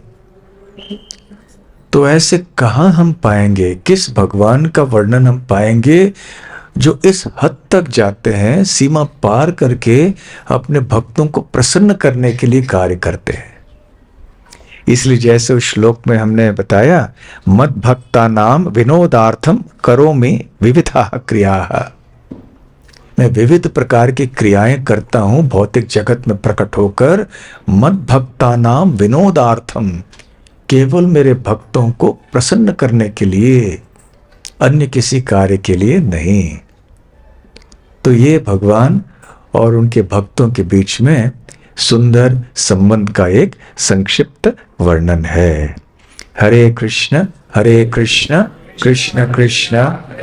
तो ऐसे कहाँ हम पाएंगे, किस भगवान का वर्णन हम पाएंगे जो इस हद तक जाते हैं, सीमा पार करके अपने भक्तों को प्रसन्न करने के लिए कार्य करते हैं। इसलिए जैसे उस श्लोक में हमने बताया, मद भक्ता नाम विनोदार्थम करोमि विविधा क्रिया, मैं विविध प्रकार की क्रियाएं करता हूं भौतिक जगत में प्रकट होकर। मद भक्ता नाम विनोदार्थम, केवल मेरे भक्तों को प्रसन्न करने के लिए, अन्य किसी कार्य के लिए नहीं। तो ये भगवान और उनके भक्तों के बीच में सुंदर संबंध का एक संक्षिप्त वर्णन है। हरे कृष्ण कृष्ण कृष्ण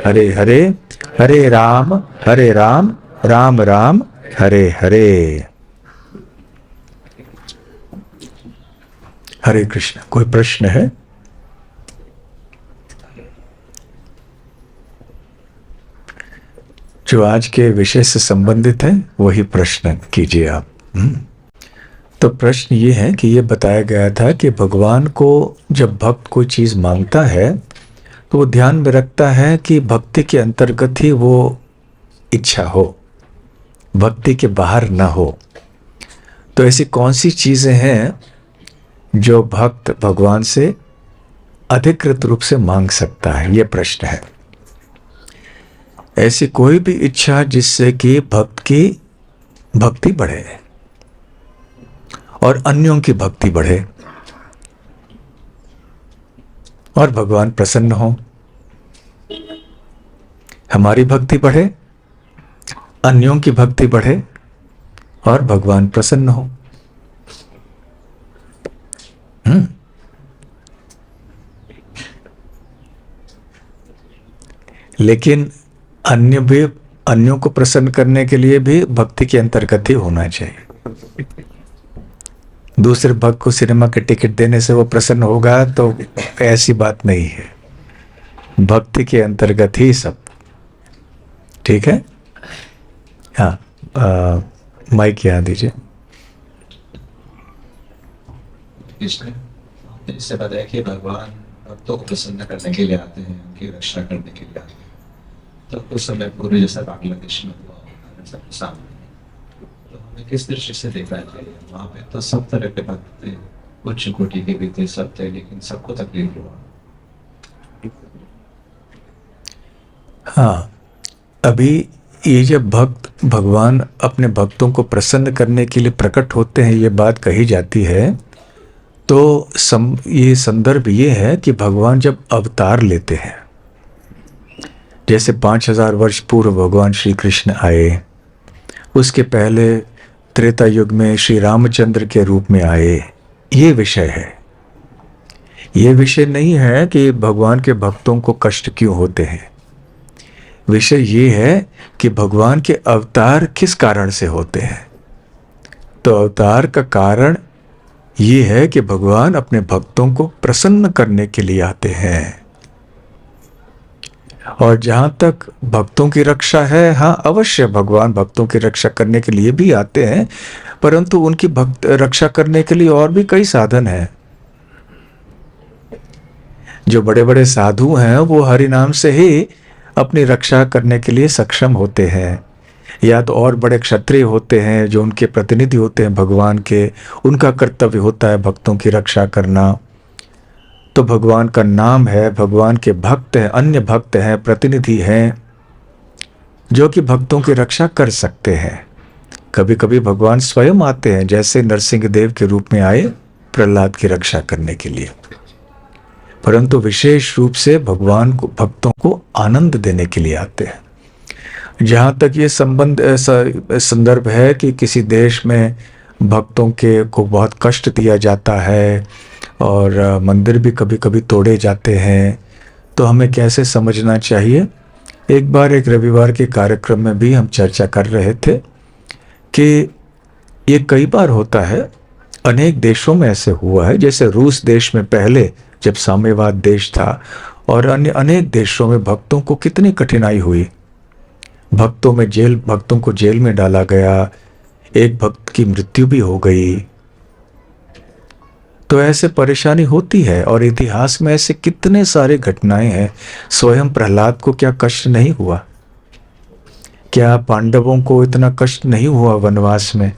हरे हरे, हरे राम राम राम हरे हरे। हरे कृष्ण। कोई प्रश्न है? जो आज के विषय से संबंधित है वही प्रश्न कीजिए आप। तो प्रश्न ये है कि ये बताया गया था कि भगवान को जब भक्त कोई चीज मांगता है तो वो ध्यान में रखता है कि भक्ति के अंतर्गत ही वो इच्छा हो, भक्ति के बाहर ना हो। तो ऐसी कौन सी चीजें हैं जो भक्त भगवान से अधिकृत रूप से मांग सकता है, ये प्रश्न है। ऐसी कोई भी इच्छा जिससे कि भक्त की भक्ति बढ़े और अन्यों की भक्ति बढ़े और भगवान प्रसन्न हो, हमारी भक्ति बढ़े, अन्यों की भक्ति बढ़े और भगवान प्रसन्न हो। लेकिन अन्यों को प्रसन्न करने के लिए भी भक्ति के अंतर्गत ही होना चाहिए। दूसरे भक्त को सिनेमा के टिकट देने से वो प्रसन्न होगा तो ऐसी बात नहीं है। भक्ति के अंतर्गत ही सब। ठीक है? हाँ, माइक यहाँ दीजिए। इससे बताया कि भगवान भक्तों को प्रसन्न करने के लिए आते हैं, उनकी रक्षा करने के लिए आते हैं। तो उस समय पूरे जैसा बांग्लादेश में हुआ सबके सामने, तो हमें किस दृष्टि से देखना चाहिए? वहाँ पे तो सब तरह के भक्त थे, उच्च कोटि के भी थे, सब थे, लेकिन सबको तकलीफ हुआ। हाँ, अभी ये जब भक्त भगवान अपने भक्तों को प्रसन्न करने के लिए प्रकट होते हैं, ये बात कही जाती है, तो ये संदर्भ ये है कि भगवान जब अवतार लेते हैं, जैसे 5000 वर्ष पूर्व भगवान श्री कृष्ण आए, उसके पहले त्रेता युग में श्री रामचंद्र के रूप में आए, ये विषय है। ये विषय नहीं है कि भगवान के भक्तों को कष्ट क्यों होते हैं। विषय ये है कि भगवान के अवतार किस कारण से होते हैं। तो अवतार का कारण ये है कि भगवान अपने भक्तों को प्रसन्न करने के लिए आते हैं। और जहां तक भक्तों की रक्षा है, हाँ अवश्य भगवान भक्तों की रक्षा करने के लिए भी आते हैं, परंतु उनकी भक्त रक्षा करने के लिए और भी कई साधन हैं। जो बड़े बड़े साधु हैं वो हरि नाम से ही अपनी रक्षा करने के लिए सक्षम होते हैं, या तो और बड़े क्षत्रिय होते हैं जो उनके प्रतिनिधि होते हैं भगवान के, उनका कर्तव्य होता है भक्तों की रक्षा करना। तो भगवान का नाम है, भगवान के भक्त हैं, अन्य भक्त हैं, प्रतिनिधि हैं जो कि भक्तों की रक्षा कर सकते हैं। कभी कभी भगवान स्वयं आते हैं, जैसे नरसिंह देव के रूप में आए प्रहलाद की रक्षा करने के लिए, परंतु विशेष रूप से भगवान को भक्तों को आनंद देने के लिए आते हैं। जहाँ तक ये संदर्भ है कि किसी देश में भक्तों के को बहुत कष्ट दिया जाता है और मंदिर भी कभी कभी तोड़े जाते हैं, तो हमें कैसे समझना चाहिए। एक बार एक रविवार के कार्यक्रम में भी हम चर्चा कर रहे थे कि ये कई बार होता है, अनेक देशों में ऐसे हुआ है। जैसे रूस देश में पहले जब साम्यवाद देश था, और अन्य अनेक देशों में भक्तों को कितनी कठिनाई हुई। भक्तों को जेल में डाला गया, एक भक्त की मृत्यु भी हो गई। तो ऐसे परेशानी होती है, और इतिहास में ऐसे कितने सारे घटनाएं हैं। स्वयं प्रहलाद को क्या कष्ट नहीं हुआ? क्या पांडवों को इतना कष्ट नहीं हुआ वनवास में,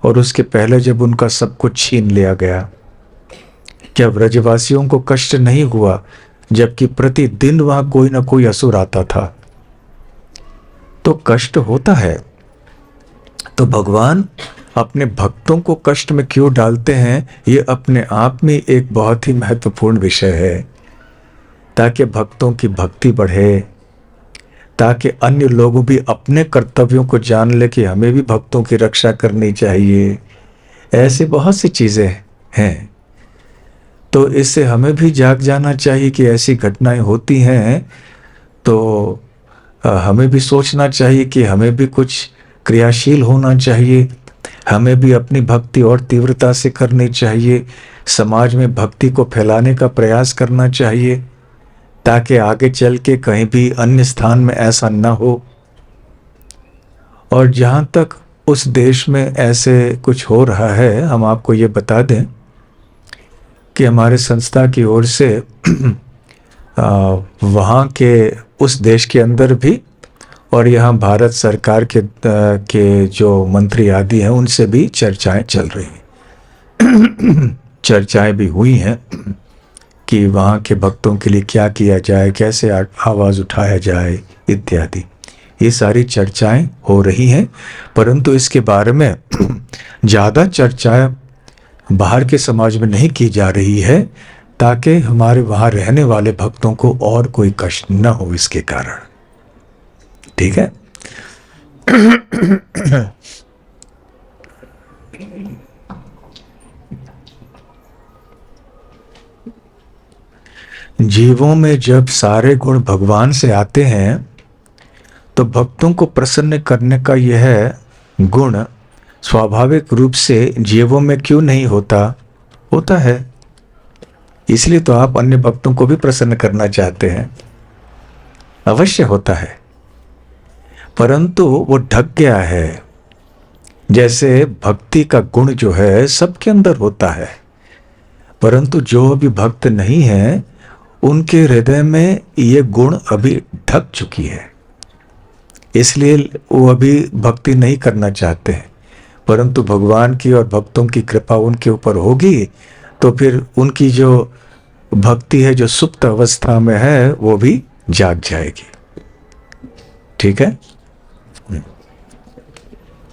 और उसके पहले जब उनका सब कुछ छीन लिया गया? क्या ब्रजवासियों को कष्ट नहीं हुआ, जबकि प्रतिदिन वहां कोई ना कोई असुर आता था? तो कष्ट होता है। तो भगवान अपने भक्तों को कष्ट में क्यों डालते हैं, ये अपने आप में एक बहुत ही महत्वपूर्ण विषय है, ताकि भक्तों की भक्ति बढ़े, ताकि अन्य लोग भी अपने कर्तव्यों को जान ले कि हमें भी भक्तों की रक्षा करनी चाहिए। ऐसे बहुत सी चीजें हैं। तो इससे हमें भी जाग जाना चाहिए कि ऐसी घटनाएं होती हैं, तो हमें भी सोचना चाहिए कि हमें भी कुछ क्रियाशील होना चाहिए, हमें भी अपनी भक्ति और तीव्रता से करनी चाहिए, समाज में भक्ति को फैलाने का प्रयास करना चाहिए, ताकि आगे चल के कहीं भी अन्य स्थान में ऐसा न हो। और जहाँ तक उस देश में ऐसे कुछ हो रहा है, हम आपको ये बता दें कि हमारे संस्था की ओर से वहाँ के उस देश के अंदर भी और यहाँ भारत सरकार के जो मंत्री आदि हैं उनसे भी चर्चाएं चल रही हैं। चर्चाएं भी हुई हैं कि वहाँ के भक्तों के लिए क्या किया जाए, कैसे आवाज़ उठाया जाए इत्यादि। ये सारी चर्चाएं हो रही हैं, परंतु इसके बारे में ज़्यादा चर्चाएं बाहर के समाज में नहीं की जा रही है, ताकि हमारे वहाँ रहने वाले भक्तों को और कोई कष्ट न हो इसके कारण। ठीक है। जीवों में जब सारे गुण भगवान से आते हैं, तो भक्तों को प्रसन्न करने का यह गुण स्वाभाविक रूप से जीवों में क्यों नहीं होता? होता है। इसलिए तो आप अन्य भक्तों को भी प्रसन्न करना चाहते हैं। अवश्य होता है, परंतु वो ढक गया है। जैसे भक्ति का गुण जो है सबके अंदर होता है, परंतु जो अभी भक्त नहीं है उनके हृदय में ये गुण अभी ढक चुकी है, इसलिए वो अभी भक्ति नहीं करना चाहते हैं। परंतु भगवान की और भक्तों की कृपा उनके ऊपर होगी तो फिर उनकी जो भक्ति है, जो सुप्त अवस्था में है, वो भी जाग जाएगी। ठीक है।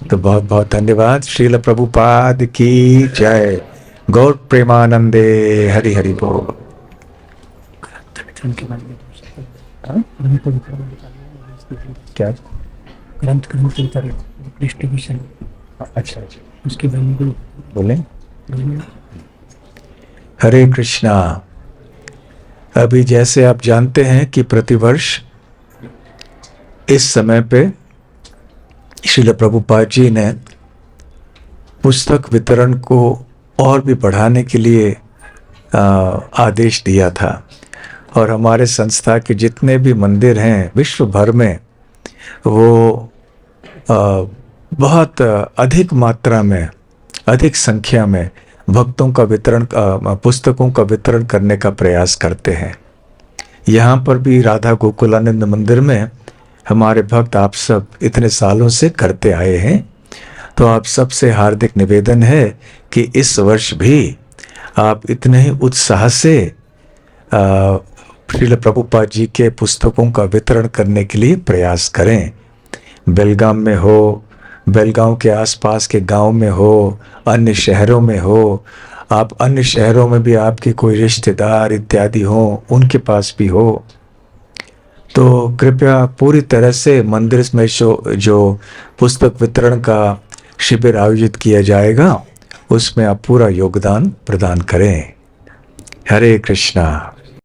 तो बहुत बहुत धन्यवाद। श्रील प्रभुपाद की जय। गौर प्रेमानंदे। हरि हरि बोल। क्या ग्रंथ डिस्ट्रीब्यूशन? अच्छा उसके बारे में बोले। हरे कृष्णा। अभी जैसे आप जानते हैं कि प्रतिवर्ष इस समय पे श्रील प्रभुपाद जी ने पुस्तक वितरण को और भी बढ़ाने के लिए आदेश दिया था, और हमारे संस्था के जितने भी मंदिर हैं विश्व भर में, वो बहुत अधिक मात्रा में, अधिक संख्या में भक्तों का वितरण, पुस्तकों का वितरण करने का प्रयास करते हैं। यहाँ पर भी राधा गोकुलानंद मंदिर में हमारे भक्त आप सब इतने सालों से करते आए हैं, तो आप सबसे हार्दिक निवेदन है कि इस वर्ष भी आप इतने ही उत्साह से श्रील प्रभुपाद जी के पुस्तकों का वितरण करने के लिए प्रयास करें। बेलगाम में हो, बेलगांव के आसपास के गांव में हो, अन्य शहरों में हो, आप अन्य शहरों में भी आपके कोई रिश्तेदार इत्यादि हो, उनके पास भी हो, तो कृपया पूरी तरह से मंदिर में जो पुस्तक वितरण का शिविर आयोजित किया जाएगा उसमें आप पूरा योगदान प्रदान करें। हरे कृष्णा।